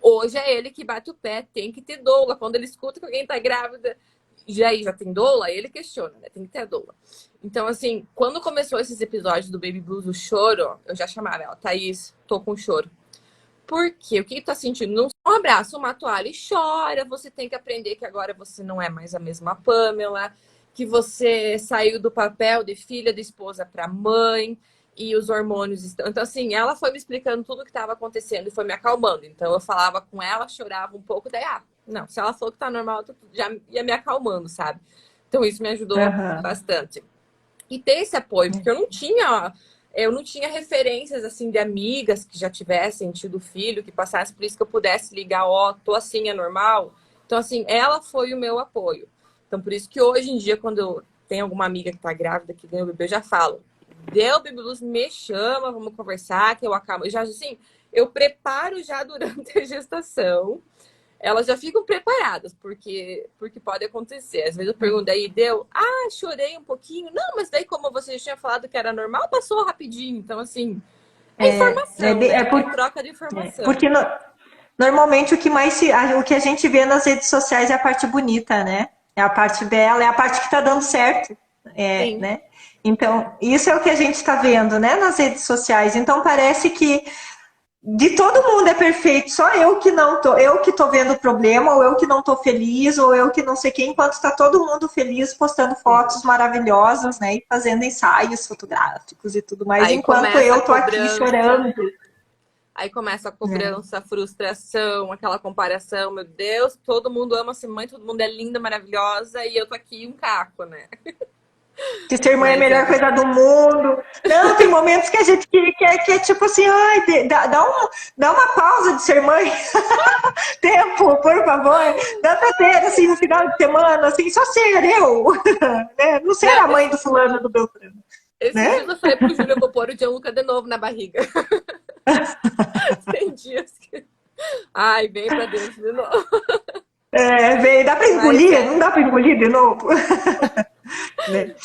S3: Hoje é ele que bate o pé, tem que ter doula. Quando ele escuta que alguém tá grávida, já tem doula, ele questiona, né? Tem que ter doula. Então, assim, quando começou esses episódios do Baby Blues, o choro, eu já chamava ela, Thaís, tô com choro. Por quê? O que tá sentindo? Não um abraço, uma toalha e chora. Você tem que aprender que agora você não é mais a mesma Pamela, que você saiu do papel de filha, de esposa para mãe e os hormônios estão. Então, assim, ela foi me explicando tudo o que estava acontecendo e foi me acalmando. Então, eu falava com ela, chorava um pouco, daí, não, se ela falou que tá normal, eu já ia me acalmando, sabe? Então, isso me ajudou
S2: Uhum.
S3: bastante. E ter esse apoio, porque eu não tinha referências assim de amigas que já tivessem tido filho, que passassem por isso, que eu pudesse ligar, tô assim, é normal. Então, assim, ela foi o meu apoio. Então, por isso que hoje em dia, quando eu tenho alguma amiga que tá grávida, que ganha o bebê, eu já falo, deu Baby Blues, me chama, vamos conversar, que eu acabo. Já assim, eu preparo já durante a gestação. Elas já ficam preparadas, porque pode acontecer. Às vezes eu pergunto aí, deu? Ah, chorei um pouquinho. Não, mas daí como você já tinha falado que era normal, passou rapidinho. Então, assim, é informação, né? É troca de informação.
S2: Porque normalmente o que a gente vê nas redes sociais é a parte bonita, né? É a parte dela, é a parte que tá dando certo. Né? Então, isso é o que a gente está vendo, né, nas redes sociais. Então, parece que de todo mundo é perfeito, só eu que não tô, eu que tô vendo o problema, ou eu que não tô feliz, ou eu que não sei quem, enquanto tá todo mundo feliz postando fotos maravilhosas, né, e fazendo ensaios fotográficos e tudo mais,
S3: aí
S2: enquanto eu tô aqui chorando.
S3: Aí começa a cobrança, a frustração, aquela comparação, meu Deus, todo mundo ama ser mãe, todo mundo é linda, maravilhosa, e eu tô aqui um caco, né?
S2: Que ser mãe é a melhor coisa do mundo. Não, tem momentos que a gente quer tipo assim, ai, dá uma pausa de ser mãe. Tempo, por favor. Dá pra ter, assim, no final de semana, assim, só ser eu. Né? Não ser a mãe do fulano do Beltrano.
S3: Esses dias eu falei pro Júlio, eu vou pôr o Gianluca de novo na barriga. Tem dias que... Ai, vem pra dentro de novo.
S2: Vem, dá pra engolir? Não dá pra engolir de novo?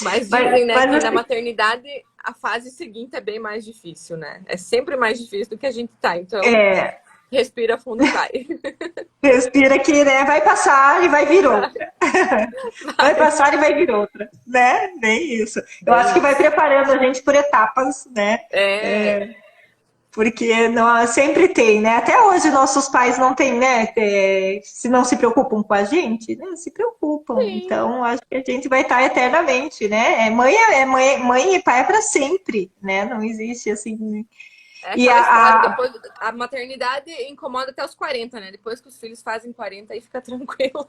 S3: Mas dizem, né, que na maternidade a fase seguinte é bem mais difícil, né? É sempre mais difícil do que a gente tá. Então, respira fundo e vai.
S2: Respira que, né, vai passar e vai vir outra. Vai passar e vai vir outra, né? Nem isso. Eu acho que vai preparando a gente por etapas, né? Porque sempre tem, né? Até hoje nossos pais não têm, né? Se não se preocupam com a gente, né? Se preocupam. Sim. Então, acho que a gente vai estar eternamente, né? Mãe e pai é para sempre, né? Não existe assim.
S3: Depois, a maternidade incomoda até os 40, né? Depois que os filhos fazem 40, aí fica tranquilo.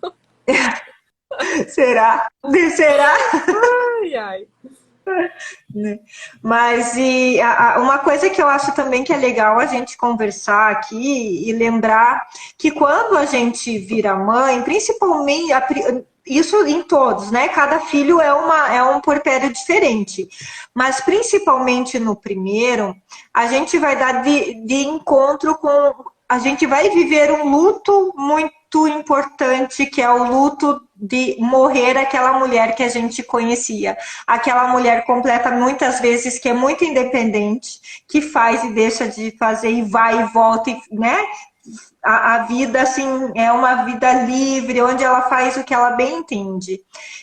S2: Será? Será?
S3: Ai, ai.
S2: Mas uma coisa que eu acho também que é legal a gente conversar aqui e lembrar que quando a gente vira mãe, principalmente isso em todos, né? Cada filho é um porpério diferente, mas principalmente no primeiro, a gente vai dar de encontro a gente vai viver um luto muito importante, que é o luto de morrer aquela mulher que a gente conhecia. Aquela mulher completa, muitas vezes, que é muito independente, que faz e deixa de fazer, e vai e volta, né? A vida, assim, é uma vida livre, onde ela faz o que ela bem entende.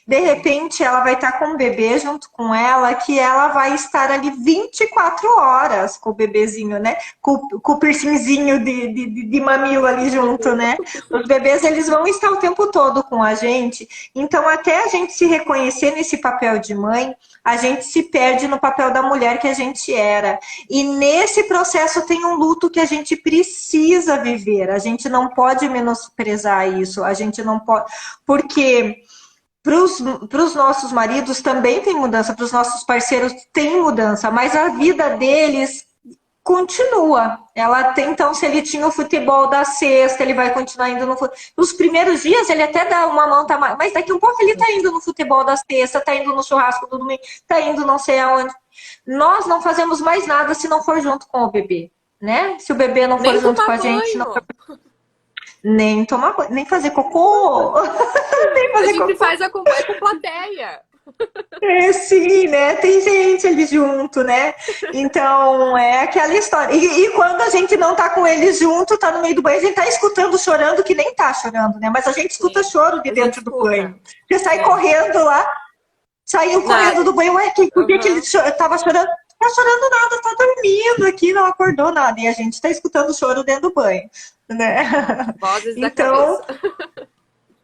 S2: De repente, ela vai estar com o bebê junto com ela, que ela vai estar ali 24 horas com o bebezinho, né? Com o piercingzinho de mamilo ali junto, né? Os bebês, eles vão estar o tempo todo com a gente. Então, até a gente se reconhecer nesse papel de mãe, a gente se perde no papel da mulher que a gente era. E nesse processo tem um luto que a gente precisa viver. A gente não pode menosprezar isso. A gente não pode... Porque para os nossos maridos também tem mudança, para os nossos parceiros tem mudança, mas a vida deles continua. Ela tem, então, se ele tinha o futebol da sexta, ele vai continuar indo no futebol. Nos primeiros dias, ele até dá uma mão, mas daqui um pouco ele tá indo no futebol da sexta, tá indo no churrasco do domingo, tá indo não sei aonde. Nós não fazemos mais nada se não for junto com o bebê, né? Se o bebê não for junto com a gente, não... Nem tomar banho, nem fazer cocô.
S3: Nem fazer a gente cocô. Faz com plateia.
S2: Sim, né? Tem gente ali junto, né? Então, é aquela história. E quando a gente não tá com eles junto, tá no meio do banho, a gente tá escutando chorando que nem tá chorando, né? Mas a gente escuta choro de dentro do banho. Você sai correndo lá, saiu correndo do banho, ué, por que ele tava chorando? Tá chorando nada, tá dormindo aqui, não acordou nada. E a gente tá escutando choro dentro do banho, né?
S3: Vozes da cabeça.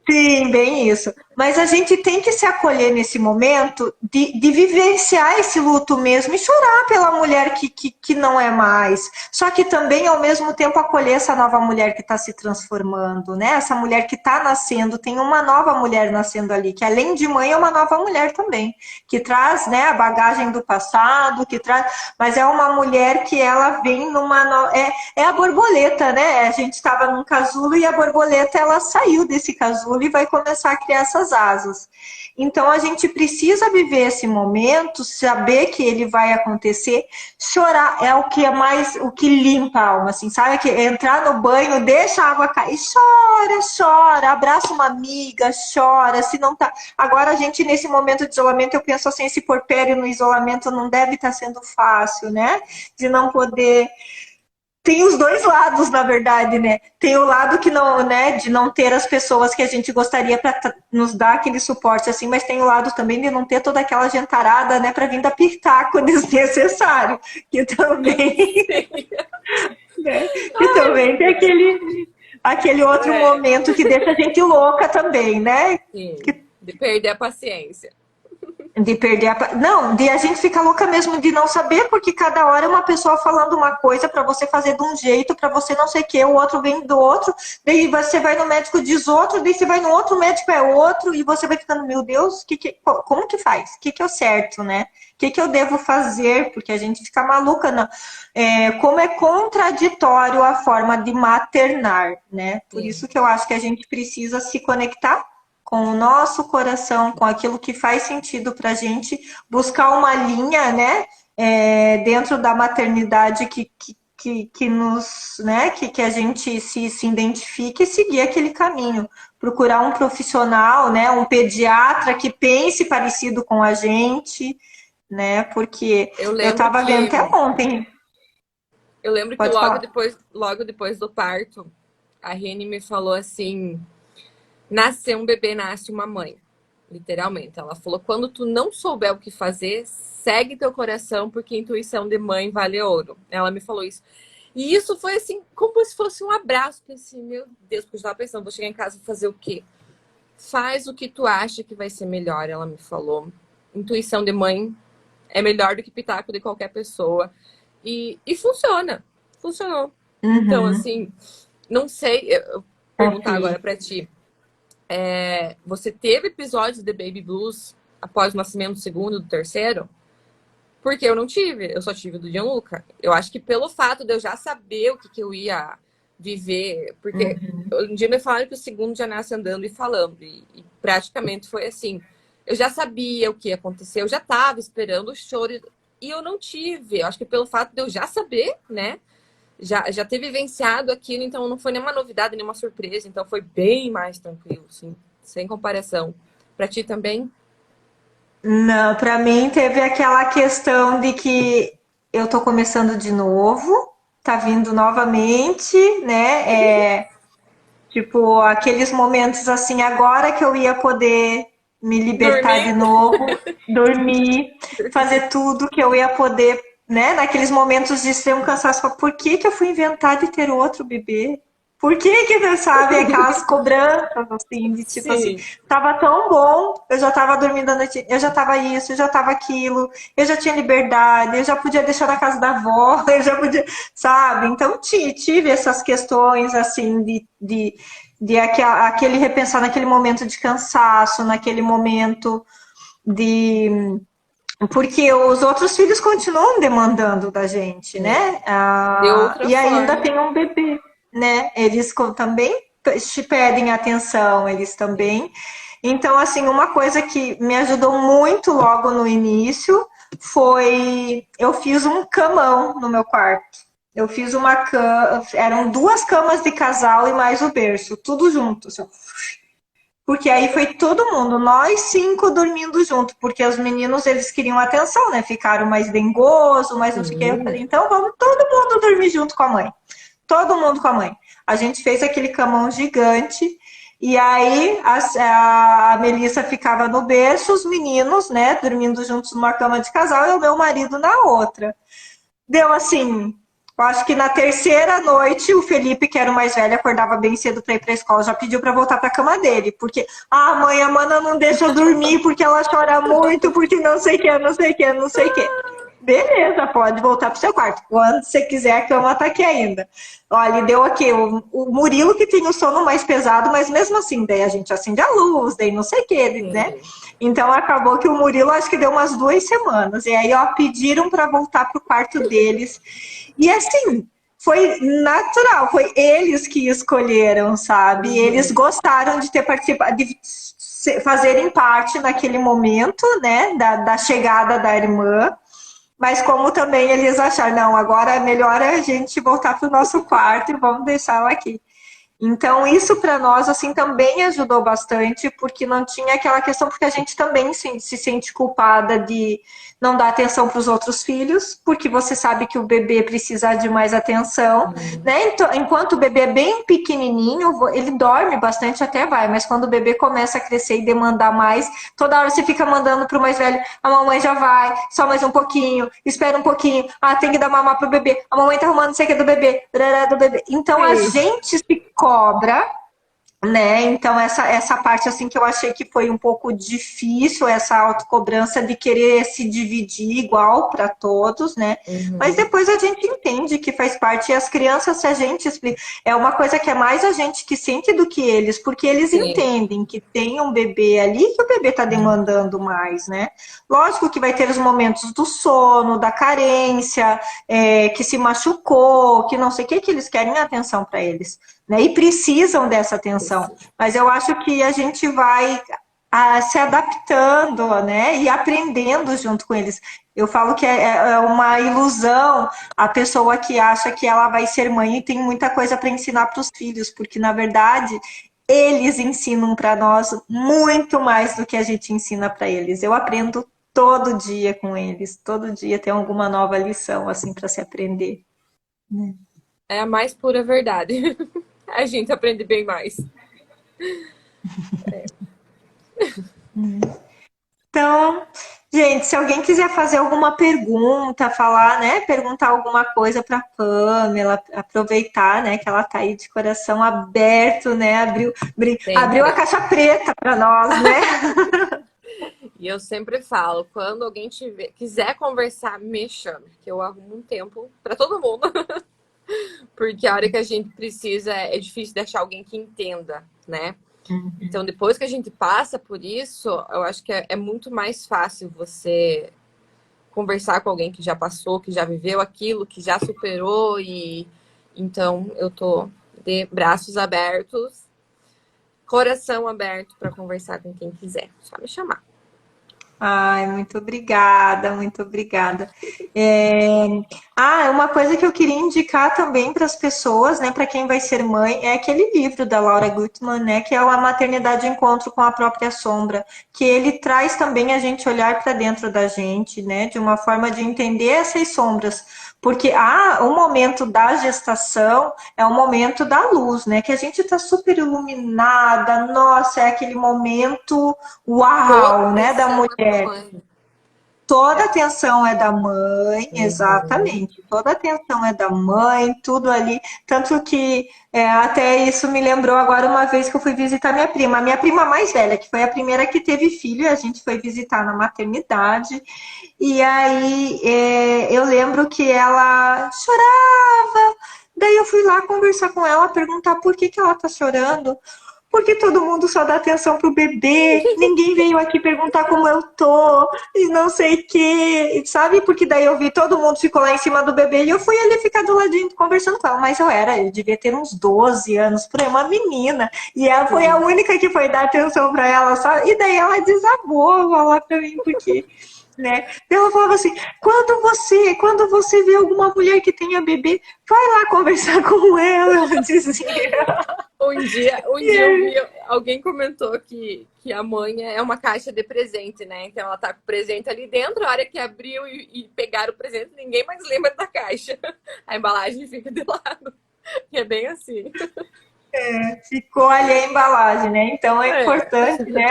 S2: Sim, bem isso. Mas a gente tem que se acolher nesse momento de vivenciar esse luto mesmo e chorar pela mulher que não é mais. Só que também, ao mesmo tempo, acolher essa nova mulher que está se transformando, né? Essa mulher que está nascendo, tem uma nova mulher nascendo ali, que além de mãe é uma nova mulher também, que traz, né, a bagagem do passado, mas é uma mulher que ela vem numa... É a borboleta, né? A gente estava num casulo e a borboleta, ela saiu desse casulo e vai começar a criar essas nossas asas. Então a gente precisa viver esse momento, saber que ele vai acontecer. Chorar é o que é mais, o que limpa a alma, assim, sabe? Que entrar no banho, deixa a água cair, chora, chora, abraça uma amiga, chora, se não tá. Agora a gente nesse momento de isolamento, eu penso assim, esse porpério no isolamento não deve estar sendo fácil, né? De não poder. Tem os dois lados, na verdade, né? Tem o lado que não, né, de não ter as pessoas que a gente gostaria para nos dar aquele suporte, assim, mas tem o lado também de não ter toda aquela gentarada, né, para vir dar pitaco desnecessário, que também, né, que também tem aquele outro momento que deixa a gente louca também, né?
S3: Sim, de perder a paciência.
S2: De perder a... Não, de a gente ficar louca mesmo de não saber, porque cada hora é uma pessoa falando uma coisa para você fazer de um jeito, para você não sei o que, o outro vem do outro, daí você vai no médico diz outro, daí você vai no outro médico é outro, e você vai ficando, meu Deus, como que faz? O que é o certo, né? O que eu devo fazer? Porque a gente fica maluca, não. Como é contraditório a forma de maternar, né? Por isso que eu acho que a gente precisa se conectar com o nosso coração, com aquilo que faz sentido para a gente, buscar uma linha, né, dentro da maternidade que nos, né, que a gente se identifique e seguir aquele caminho. Procurar um profissional, né, um pediatra que pense parecido com a gente, né, porque eu estava vendo até ontem.
S3: Eu lembro que logo depois do parto, a Reni me falou assim... Nascer um bebê, nasce uma mãe. Literalmente. Ela falou, quando tu não souber o que fazer, segue teu coração, porque intuição de mãe vale ouro. Ela me falou isso. E isso foi assim, como se fosse um abraço. Pensei, meu Deus, porque eu estava pensando, vou chegar em casa e fazer o quê? Faz o que tu acha que vai ser melhor, ela me falou. Intuição de mãe é melhor do que pitaco de qualquer pessoa. E funciona. Funcionou.
S2: Uhum.
S3: Então, assim, não sei, eu vou perguntar agora pra ti. Você teve episódios de Baby Blues após o nascimento do segundo, do terceiro? Porque eu não tive, eu só tive do Gianluca. Eu acho que pelo fato de eu já saber o que eu ia viver, porque um dia me falaram que o segundo já nasce andando e falando, e praticamente foi assim. Eu já sabia o que ia acontecer, eu já estava esperando o choro, e eu não tive. Eu acho que pelo fato de eu já saber, né? Já ter vivenciado aquilo, então não foi nenhuma novidade, nenhuma surpresa, então foi bem mais tranquilo, assim, sem comparação. Pra ti também?
S2: Não, pra mim teve aquela questão de que eu tô começando de novo, tá vindo novamente, né? Tipo, aqueles momentos assim, agora que eu ia poder me libertar de novo, dormir, fazer tudo que eu ia poder, né? Naqueles momentos de extremo cansaço, por que eu fui inventar de ter outro bebê? Por que, sabe, aquelas cobranças, assim, de tipo assim, tava tão bom, eu já tava dormindo à noite, eu já tava isso, eu já tava aquilo, eu já tinha liberdade, eu já podia deixar na casa da avó, eu já podia, sabe? Então, tive essas questões, assim, de aquele repensar naquele momento de cansaço, naquele momento de... Porque os outros filhos continuam demandando da gente, né? E ainda tem um bebê, né? Eles também te pedem atenção, eles também. Então, assim, uma coisa que me ajudou muito logo no início foi... Eu fiz um camão no meu quarto. Eu fiz uma cama... Eram 2 camas de casal e mais o berço, tudo junto, assim. Porque aí foi todo mundo, nós 5 dormindo junto, porque os meninos, eles queriam atenção, né? Ficaram mais dengoso, mais não sei o que. Eu falei, então vamos todo mundo dormir junto com a mãe. Todo mundo com a mãe. A gente fez aquele camão gigante, e aí a Melissa ficava no berço, os meninos, né, dormindo juntos numa cama de casal, e o meu marido na outra. Deu assim... Eu acho que na terceira noite, o Felipe, que era o mais velho, acordava bem cedo para ir para a escola, já pediu para voltar para a cama dele. Porque, mãe, a Mana não deixa eu dormir porque ela chora muito, porque não sei o que, não sei o que, não sei o que. Beleza, pode voltar pro seu quarto. Quando você quiser, a cama tá aqui ainda. Olha, deu aqui o Murilo que tem o sono mais pesado, mas mesmo assim, daí a gente acende a luz, daí não sei o que, né? Então acabou que o Murilo acho que deu umas 2 semanas. E aí, ó, pediram para voltar pro quarto deles. E assim, foi natural, foi eles que escolheram, sabe? Eles gostaram de ter participado, de fazerem parte naquele momento, né, da chegada da irmã, mas como também eles acharam, não, agora é melhor a gente voltar para o nosso quarto e vamos deixar ela aqui. Então, isso para nós, assim, também ajudou bastante, porque não tinha aquela questão, porque a gente também se sente culpada de não dar atenção para os outros filhos, porque você sabe que o bebê precisa de mais atenção, né? Então, enquanto o bebê é bem pequenininho, ele dorme bastante, até vai, mas quando o bebê começa a crescer e demandar mais, toda hora você fica mandando para o mais velho, a mamãe já vai, só mais um pouquinho, espera um pouquinho, tem que dar mamar pro bebê, a mamãe tá arrumando não sei o que do bebê, do bebê. Então, a gente se cobra, né? Então essa parte assim que eu achei que foi um pouco difícil, essa autocobrança de querer se dividir igual para todos, né? Mas depois a gente entende que faz parte, e as crianças, se a gente explica, é uma coisa que é mais a gente que sente do que eles, porque eles entendem que tem um bebê ali, que o bebê tá demandando mais, né? Lógico que vai ter os momentos do sono, da carência, que se machucou, que não sei o que eles querem atenção para eles, né? E precisam dessa atenção. Mas eu acho que a gente vai se adaptando, né? E aprendendo junto com eles. Eu falo que é uma ilusão a pessoa que acha que ela vai ser mãe e tem muita coisa para ensinar para os filhos, porque na verdade eles ensinam para nós muito mais do que a gente ensina para eles. Eu aprendo todo dia com eles, todo dia tem alguma nova lição assim para se aprender.
S3: É a mais pura verdade. A gente aprende bem mais.
S2: Então, gente, se alguém quiser fazer alguma pergunta, falar, né, perguntar alguma coisa para Pamela, aproveitar, né, que ela tá aí de coração aberto, né, abriu a caixa preta para nós, né?
S3: E eu sempre falo, quando alguém quiser conversar, me chame, que eu arrumo um tempo para todo mundo. Porque a hora que a gente precisa, é difícil de achar alguém que entenda, né? Então, depois que a gente passa por isso, eu acho que é muito mais fácil você conversar com alguém que já passou, que já viveu aquilo, que já superou. E então, eu tô de braços abertos, coração aberto para conversar com quem quiser. Só me chamar.
S2: Ai, muito obrigada, muito obrigada. Uma coisa que eu queria indicar também para as pessoas, né, para quem vai ser mãe, é aquele livro da Laura Gutman, né, que é a Maternidade Encontro com a Própria Sombra, que ele traz também a gente olhar para dentro da gente, né, de uma forma de entender essas sombras. Porque o momento da gestação é o momento da luz, né? Que a gente está super iluminada, nossa, é aquele momento uau, né? Da mulher. Toda atenção é da mãe, exatamente. Toda atenção é da mãe, tudo ali. Tanto que até isso me lembrou agora uma vez que eu fui visitar minha prima. A minha prima mais velha, que foi a primeira que teve filho, e a gente foi visitar na maternidade. E aí eu lembro que ela chorava. Daí eu fui lá conversar com ela, perguntar por que ela tá chorando. Porque todo mundo só dá atenção pro bebê, ninguém veio aqui perguntar como eu tô, e não sei o quê, sabe? Porque daí eu vi todo mundo ficou lá em cima do bebê e eu fui ali ficar do ladinho conversando com ela, mas eu devia ter uns 12 anos, por aí, uma menina, e ela foi a única que foi dar atenção pra ela, sabe? E daí ela desabou lá pra mim, porque... né? Ela falava assim, quando você vê alguma mulher que tenha bebê, vai lá conversar com ela dizia.
S3: Um dia eu vi, alguém comentou que a mãe é uma caixa de presente, né? Então ela tá com o presente ali dentro, a hora que abriu e pegaram o presente, ninguém mais lembra da caixa. A embalagem fica de lado. E é bem assim.
S2: Ficou ali a embalagem, né? Então é importante, né,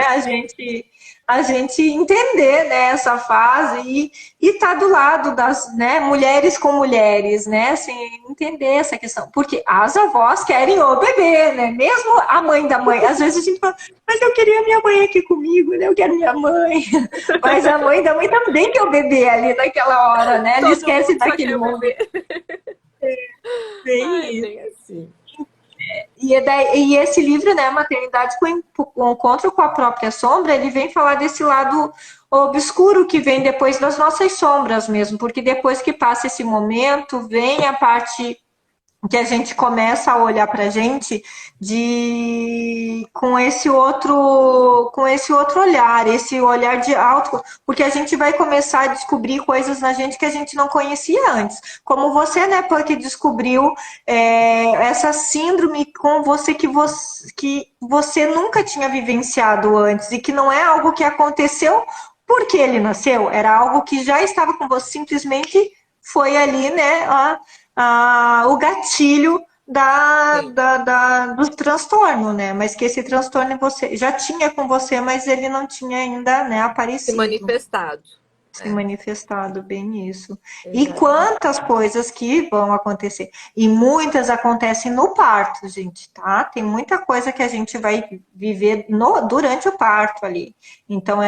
S2: a gente entender, né, essa fase e tá do lado das, né, mulheres com mulheres, né, assim, entender essa questão, porque as avós querem o bebê, né, mesmo a mãe da mãe, às vezes a gente fala, mas eu queria minha mãe aqui comigo, né, eu quero minha mãe, mas a mãe da mãe também quer o bebê ali naquela hora, né, ela esquece daquele momento.
S3: Bem assim.
S2: E esse livro, né, Maternidade com Encontro com a Própria Sombra, ele vem falar desse lado obscuro que vem depois das nossas sombras mesmo, porque depois que passa esse momento, vem a parte que a gente começa a olhar para a gente com esse outro olhar, esse olhar de auto, porque a gente vai começar a descobrir coisas na gente que a gente não conhecia antes. Como você, né, porque descobriu essa síndrome com você que você nunca tinha vivenciado antes e que não é algo que aconteceu porque ele nasceu, era algo que já estava com você, simplesmente foi ali, né, o gatilho
S3: Sim.
S2: do transtorno, né? Mas que esse transtorno você já tinha com você, mas ele não tinha ainda, né,
S3: Se
S2: aparecido,
S3: manifestado.
S2: se
S3: É,
S2: manifestado bem isso. E
S3: exatamente.
S2: quantas coisas que vão acontecer. E muitas acontecem no parto, gente, tá? Tem muita coisa que a gente vai viver durante o parto ali. Então,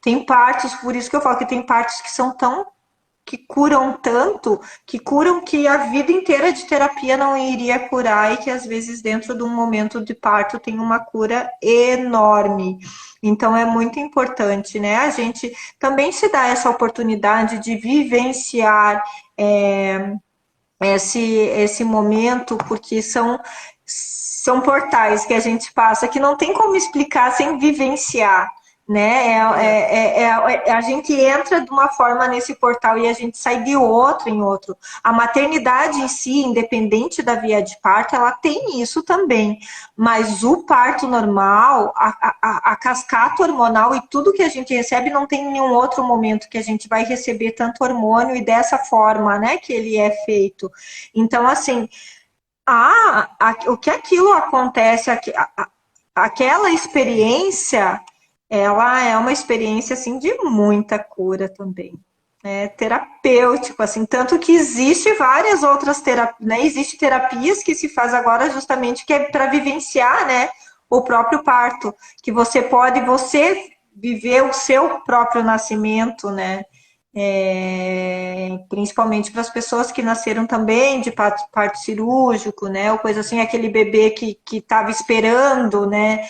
S2: tem partos, por isso que eu falo que tem partos que são tão que curam tanto, que curam que a vida inteira de terapia não iria curar e que às vezes dentro de um momento de parto tem uma cura enorme. Então é muito importante, né? A gente também se dá essa oportunidade de vivenciar esse momento, porque são portais que a gente passa que não tem como explicar sem vivenciar, né?
S3: É.
S2: A gente entra de uma forma nesse portal e a gente sai de outro em outro. A maternidade em si, independente da via de parto, ela tem isso também. Mas o parto normal, a cascata hormonal e tudo que a gente recebe não tem nenhum outro momento que a gente vai receber tanto hormônio e dessa forma, né, que ele é feito. Então, assim, o que aquilo acontece, aquela experiência, ela é uma experiência assim de muita cura também, né? Terapêutico, assim, tanto que existe várias outras terapias, né? Existe terapias que se faz agora justamente que é para vivenciar, né, o próprio parto, que você viver o seu próprio nascimento, né? Principalmente para as pessoas que nasceram também de parto cirúrgico, né, ou coisa assim, aquele bebê que estava esperando, né,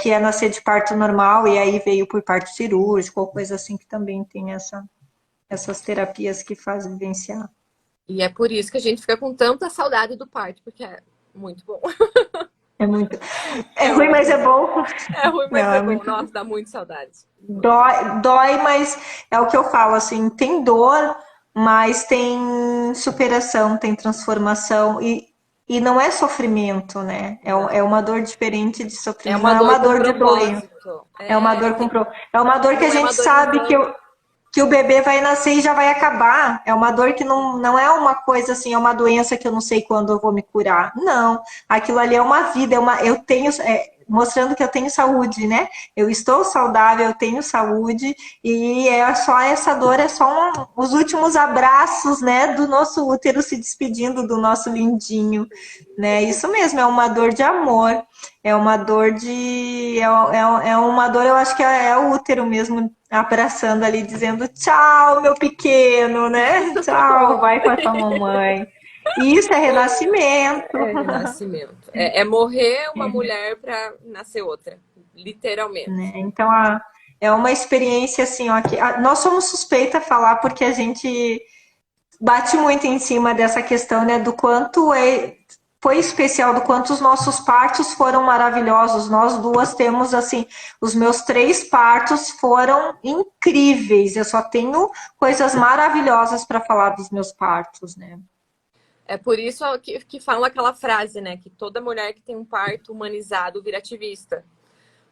S2: que ia nascer de parto normal e aí veio por parto cirúrgico, ou coisa assim, que também tem essas terapias que fazem vivenciar.
S3: E é por isso que a gente fica com tanta saudade do parto, porque é muito bom.
S2: É muito, é
S3: É
S2: ruim, mas é
S3: ótimo.
S2: bom.
S3: É ruim, mas
S2: Não,
S3: é
S2: é
S3: bom.
S2: muito
S3: Nossa, dá muito saudade.
S2: dói, mas é o que eu falo, assim, tem dor, mas tem superação, tem transformação e não é sofrimento, né? É
S3: Não.
S2: uma dor diferente de
S3: É
S2: sofrimento, não
S3: uma
S2: é
S3: dor
S2: uma
S3: com
S2: dor de doença,
S3: propósito.
S2: é uma
S3: É,
S2: dor é uma dor que a
S3: não é
S2: gente
S3: uma dor em
S2: sabe
S3: vão.
S2: que o bebê vai nascer e já vai acabar. É uma dor que não é uma coisa assim, é uma doença que eu não sei quando eu vou me curar. Não, aquilo ali é uma vida, eu tenho, mostrando que eu tenho saúde, né? Eu estou saudável, eu tenho saúde e é só essa dor, é só os últimos abraços, né, do nosso útero se despedindo do nosso lindinho, né? Isso mesmo, é uma dor de amor. É uma dor é uma dor, eu acho que é o útero mesmo abraçando ali, dizendo tchau, meu pequeno, né? Tchau, vai com a tua mamãe. E isso é renascimento,
S3: É renascimento. É morrer uma mulher para nascer outra. Literalmente.
S2: né? Então, é uma experiência assim, ó, nós somos suspeita a falar porque a gente bate muito em cima dessa questão, né, do quanto foi especial, do quanto os nossos partos foram maravilhosos. Nós duas temos, assim, os meus 3 partos foram incríveis. Eu só tenho coisas maravilhosas para falar dos meus partos, né?
S3: É por isso que falam aquela frase, né? Que toda mulher que tem um parto humanizado vira ativista.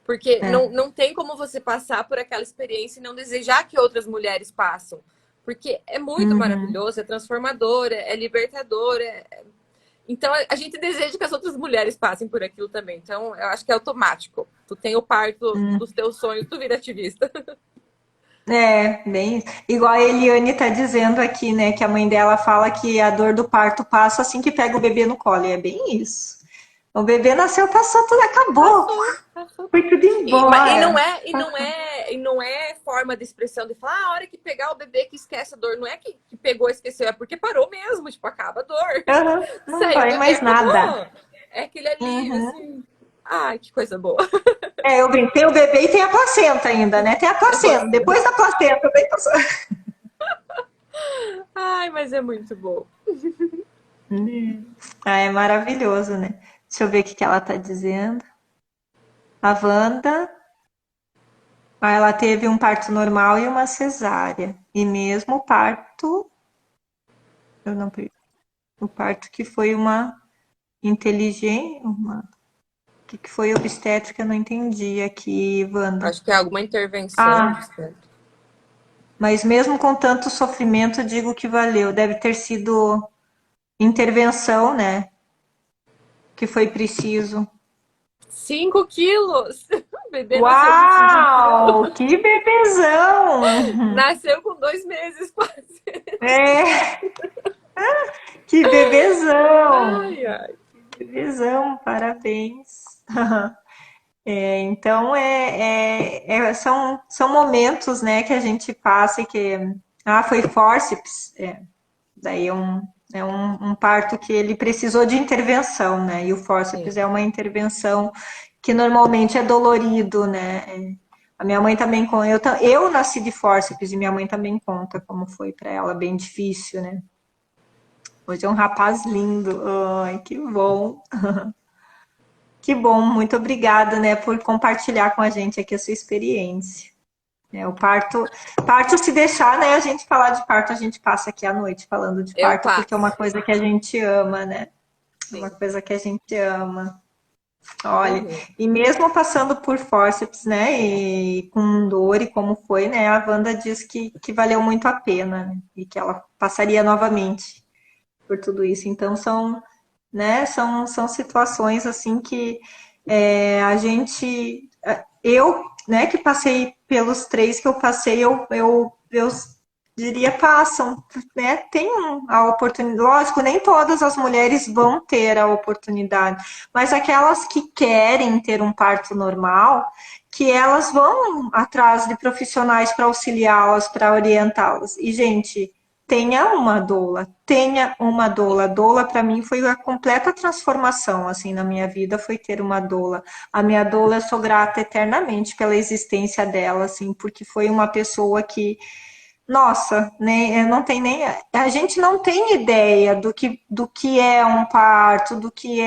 S3: Porque
S2: É.
S3: não tem como você passar por aquela experiência e não desejar que outras mulheres passam. Porque é muito
S2: Uhum.
S3: maravilhoso, é transformador, é libertador. Então a gente deseja que as outras mulheres passem por aquilo também. Então eu acho que é automático. Tu tem o parto dos teus sonhos, tu vira ativista.
S2: Bem, igual a Eliane está dizendo aqui, né, que a mãe dela fala que a dor do parto passa assim que pega o bebê no colo. E é bem isso. O bebê nasceu, passou, tudo acabou.
S3: Passou.
S2: Foi tudo
S3: E não
S2: embora.
S3: é, não é forma de expressão de falar, a hora que pegar o bebê que esquece a dor. Não é que pegou e esqueceu, é porque parou mesmo, tipo, acaba a dor.
S2: Uhum, não
S3: Saiu o
S2: dói
S3: bebê,
S2: mais nada.
S3: acabou. É aquele alívio,
S2: Uhum.
S3: assim. Ai, que coisa boa.
S2: Eu brinco, tem o bebê e tem a placenta ainda, né? Tem a
S3: É
S2: placenta.
S3: placenta.
S2: Depois da placenta, vem a
S3: Ai, mas é muito bom.
S2: placenta. Ah, é maravilhoso, né? Deixa eu ver o que que ela tá dizendo. A Wanda, ela teve um parto normal e uma cesárea. E mesmo o parto, eu não, o parto que foi uma inteligente, o que que foi obstétrica, eu não entendi aqui, Wanda.
S3: Acho que é alguma intervenção
S2: Ah,
S3: obstétrica.
S2: mas mesmo com tanto sofrimento, digo que valeu. Deve ter sido intervenção, né? Que foi preciso.
S3: 5 quilos! O bebê nasceu com 5 quilos.
S2: Uau! Que bebezão!
S3: Nasceu com 2 meses quase.
S2: É, que bebezão!
S3: Ai, ai.
S2: Bebezão, parabéns. É, então, são momentos, né, que a gente passa e que... Ah, foi fórceps. Daí um parto que ele precisou de intervenção, né? E o fórceps
S3: Sim.
S2: é uma intervenção que normalmente é dolorido, né? A minha mãe também conta. Eu nasci de fórceps e minha mãe também conta como foi para ela, bem difícil, né? Hoje é um rapaz lindo. Ai, que bom. Que bom, muito obrigada, né, por compartilhar com a gente aqui a sua experiência. O parto se deixar, né, a gente falar de parto, a gente passa aqui a noite falando de
S3: Eu
S2: parto, porque é uma
S3: passo.
S2: coisa que a gente ama, né? Uma
S3: Sim.
S2: coisa que a gente ama. Olha,
S3: Uhum.
S2: e mesmo passando por fórceps, né, e com dor e como foi, né, a Wanda diz que valeu muito a pena, né, e que ela passaria novamente por tudo isso. Então né, são situações assim que a gente, eu, né, que passei pelos três que eu passei, eu diria passam, né, tem a oportunidade, lógico, nem todas as mulheres vão ter a oportunidade, mas aquelas que querem ter um parto normal, que elas vão atrás de profissionais para auxiliá-las, para orientá-las. E, gente, tenha uma doula. Doula para mim foi a completa transformação assim na minha vida, foi ter uma doula. A minha doula eu sou grata eternamente pela existência dela, assim, porque foi uma pessoa que, nossa, né, não tem nem a gente não tem ideia do que é um parto, do que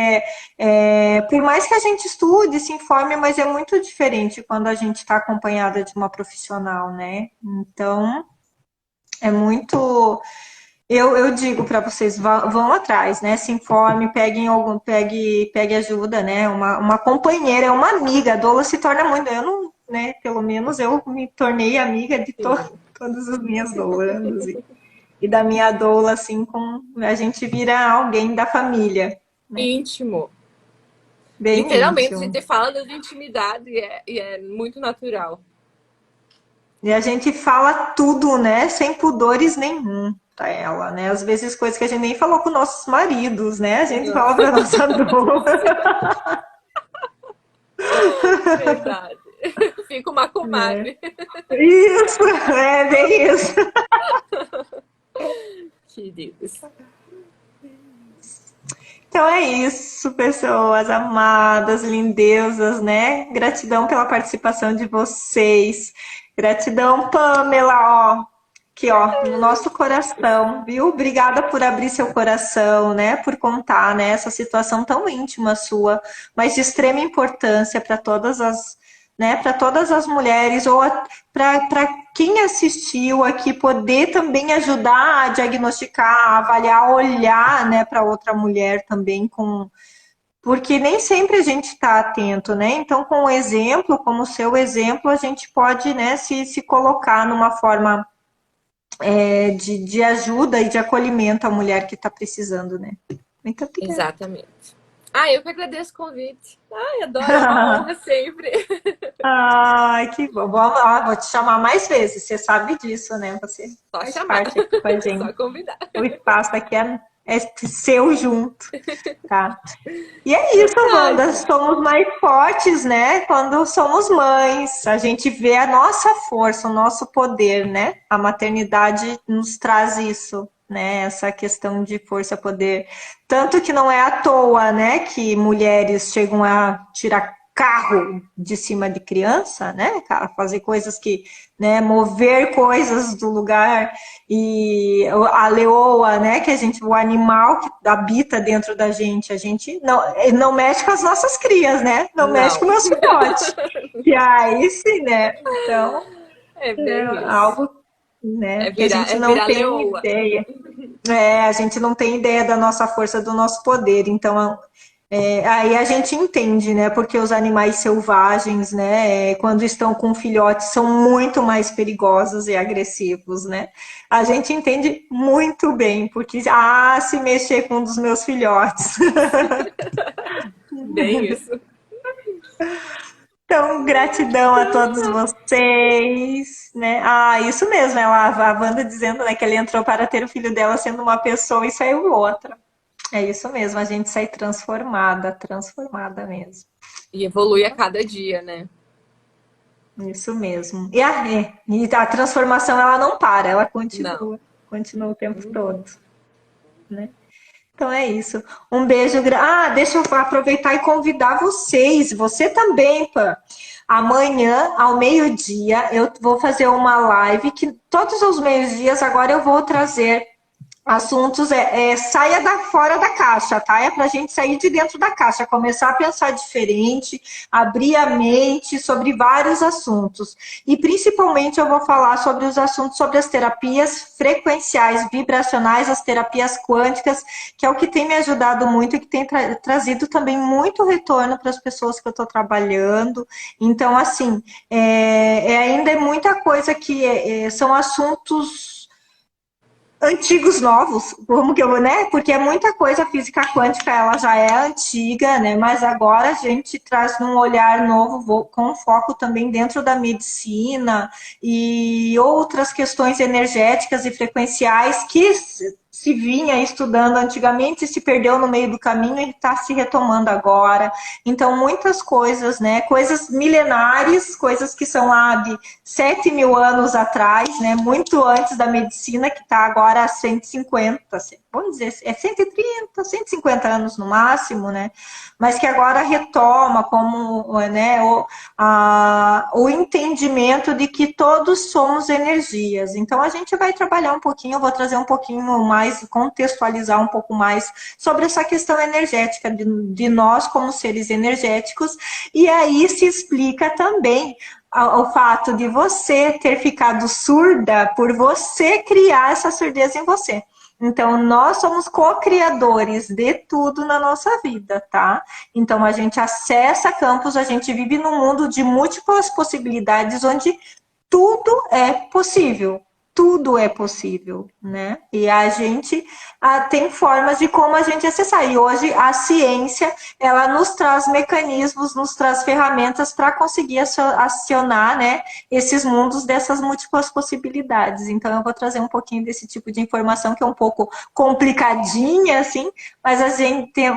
S2: por mais que a gente estude, se informe, mas é muito diferente quando a gente está acompanhada de uma profissional, né? Então é muito eu digo para vocês, vão atrás, né? Se informe, pegue ajuda, né? Uma companheira, uma amiga. A doula se torna muito. Eu não, né? Pelo menos eu me tornei amiga de
S3: Sim.
S2: todas as minhas doulas. E da minha doula, assim, a gente vira alguém da família, né?
S3: Íntimo.
S2: Bem
S3: Literalmente, a
S2: íntimo.
S3: gente fala das intimidades e é muito natural.
S2: E a gente fala tudo, né? Sem pudores nenhum para ela, né? Às vezes coisas que a gente nem falou com nossos maridos, né? A gente fala para nossa doula.
S3: Verdade. Fica uma
S2: Né?
S3: comadre.
S2: Isso, é bem isso.
S3: Queridos.
S2: Então é isso, pessoas amadas, lindeusas, né? Gratidão pela participação de vocês. Gratidão, Pamela, ó, aqui, ó, no nosso coração, viu? Obrigada por abrir seu coração, né? Por contar, né, essa situação tão íntima sua, mas de extrema importância para todas as, né, para todas as mulheres ou para quem assistiu aqui poder também ajudar a diagnosticar, a avaliar, olhar, né, para outra mulher também com porque nem sempre a gente está atento, né? Então, com o exemplo, como o seu exemplo, a gente pode, né, se colocar numa forma de ajuda e de acolhimento à mulher que está precisando, né? Muito obrigada.
S3: Exatamente. Eu que agradeço o convite. Adoro, é uma honra sempre.
S2: Ai, que bom. Vou te chamar mais vezes, você sabe disso, né? Você
S3: Só
S2: faz
S3: chamar.
S2: parte aqui com a
S3: Só
S2: gente.
S3: convidar.
S2: O espaço aqui é seu junto, tá? E é isso,
S3: Ai,
S2: Wanda.
S3: gente.
S2: Somos mais fortes, né? Quando somos mães. A gente vê a nossa força, o nosso poder, né? A maternidade nos traz isso, né? Essa questão de força, poder. Tanto que não é à toa, né? Que mulheres chegam a tirar carro de cima de criança, né? Fazer coisas que, né? Mover coisas do lugar. E a leoa, né? O animal que habita dentro da gente, a gente não mexe com as nossas crias, né? Não mexe com
S3: Não.
S2: meus filhotes. E aí sim, né? Então,
S3: É
S2: é
S3: bem isso.
S2: algo, né? Que a gente
S3: É
S2: não
S3: virar
S2: tem
S3: leoa.
S2: ideia. A gente não tem ideia da nossa força, do nosso poder. Então, aí a gente entende, né? Porque os animais selvagens, né? Quando estão com filhotes, são muito mais perigosos e agressivos, né? A gente entende muito bem, porque, se mexer com um dos meus filhotes.
S3: Bem isso.
S2: Então, gratidão a todos vocês, né? Isso mesmo, a Wanda dizendo, né, que ela entrou para ter o filho dela sendo uma pessoa e saiu outra. É isso mesmo, a gente sai transformada mesmo.
S3: E evolui a cada dia, né?
S2: Isso mesmo. E a transformação, ela não para, ela
S3: Não.
S2: continua o tempo todo, né? Então é isso. Um beijo. Deixa eu aproveitar e convidar vocês, você também, Pã. Amanhã, ao meio-dia, eu vou fazer uma live que todos os meios-dias agora eu vou trazer assuntos, saia fora da caixa, tá? É pra gente sair de dentro da caixa, começar a pensar diferente, abrir a mente sobre vários assuntos. E principalmente eu vou falar sobre os assuntos sobre as terapias frequenciais, vibracionais, as terapias quânticas, que é o que tem me ajudado muito e que tem trazido também muito retorno para as pessoas que eu estou trabalhando. Então, assim, ainda é muita coisa que são assuntos antigos novos, como que eu vou, né? Porque é muita coisa, a física quântica, ela já é antiga, né? Mas agora a gente traz num olhar novo, com foco também dentro da medicina e outras questões energéticas e frequenciais que se vinha estudando antigamente, se perdeu no meio do caminho e está se retomando agora. Então, muitas coisas, né? Coisas milenares, coisas que são lá de 7.000 anos atrás, né? Muito antes da medicina, que está agora há 150, vamos dizer, 130, 150 anos no máximo, né? Mas que agora retoma como, né, o entendimento de que todos somos energias. Então, a gente vai trabalhar um pouquinho, eu vou trazer um pouquinho mais, contextualizar um pouco mais sobre essa questão energética de nós como seres energéticos, e aí se explica também o fato de você ter ficado surda por você criar essa surdez em você. Então, nós somos co-criadores de tudo na nossa vida, tá? Então, a gente acessa campos, a gente vive num mundo de múltiplas possibilidades, onde tudo é possível. Tudo é possível, né? E a gente tem formas de como a gente acessar. E hoje a ciência, ela nos traz mecanismos, nos traz ferramentas para conseguir acionar, né, esses mundos dessas múltiplas possibilidades. Então eu vou trazer um pouquinho desse tipo de informação que é um pouco complicadinha, assim, mas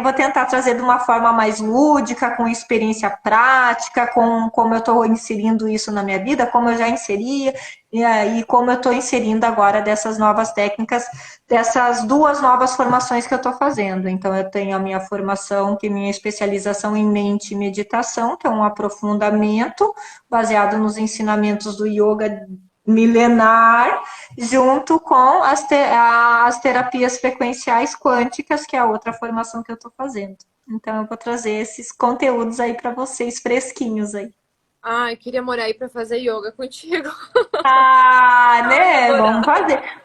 S2: vou tentar trazer de uma forma mais lúdica, com experiência prática, com como eu estou inserindo isso na minha vida, como eu já inseria, e aí, como eu estou inserindo agora dessas novas técnicas, dessas duas novas formações que eu estou fazendo. Então, eu tenho a minha formação, que é minha especialização em mente e meditação, que é um aprofundamento baseado nos ensinamentos do yoga milenar, junto com as terapias frequenciais quânticas, que é a outra formação que eu estou fazendo. Então, eu vou trazer esses conteúdos aí para vocês, fresquinhos aí.
S3: Ai, queria morar aí pra fazer yoga contigo.
S2: Né?
S3: Adorar.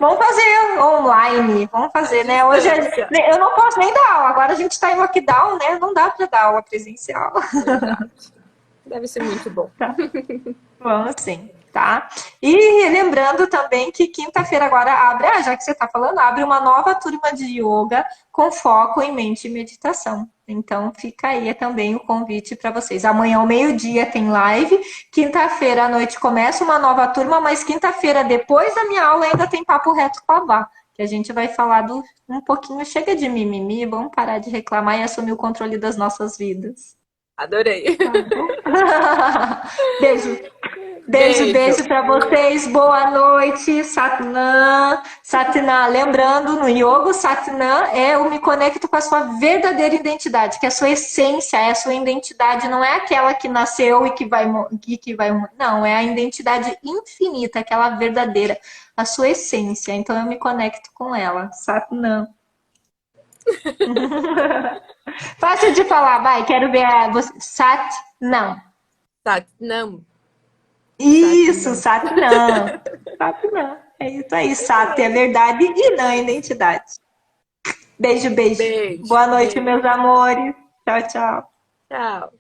S2: Vamos fazer online. Vamos fazer, né? Hoje eu não posso nem dar aula. Agora a gente está em lockdown, né? Não dá para dar aula presencial.
S3: Verdade. Deve ser muito bom.
S2: Tá. Vamos sim, tá? E lembrando também que quinta-feira agora abre, já que você está falando, abre uma nova turma de yoga com foco em mente e meditação. Então, fica aí também o convite para vocês. Amanhã ao meio-dia tem live, quinta-feira à noite começa uma nova turma, mas quinta-feira, depois da minha aula, ainda tem papo reto com a Vá, que a gente vai falar um pouquinho, chega de mimimi, vamos parar de reclamar e assumir o controle das nossas vidas.
S3: Adorei.
S2: Tá bom? Beijo. Beijo,
S3: Beijo.
S2: beijo para vocês. Boa noite, Satnam. Satnam, lembrando, no yoga, Satnam é eu me conecto com a sua verdadeira identidade, que é a sua essência, é a sua identidade, não é aquela que nasceu e que vai, não, é a identidade infinita, aquela verdadeira, a sua essência. Então eu me conecto com ela, Satnam. Fácil de falar, vai, quero ver você. Satnam.
S3: Satnam.
S2: Isso, Satnam. Satnam. É isso aí, Sat é verdade e Nam é identidade. Beijo, beijo.
S3: Beijo.
S2: Boa noite,
S3: Beijo.
S2: meus amores. Tchau, tchau.
S3: Tchau.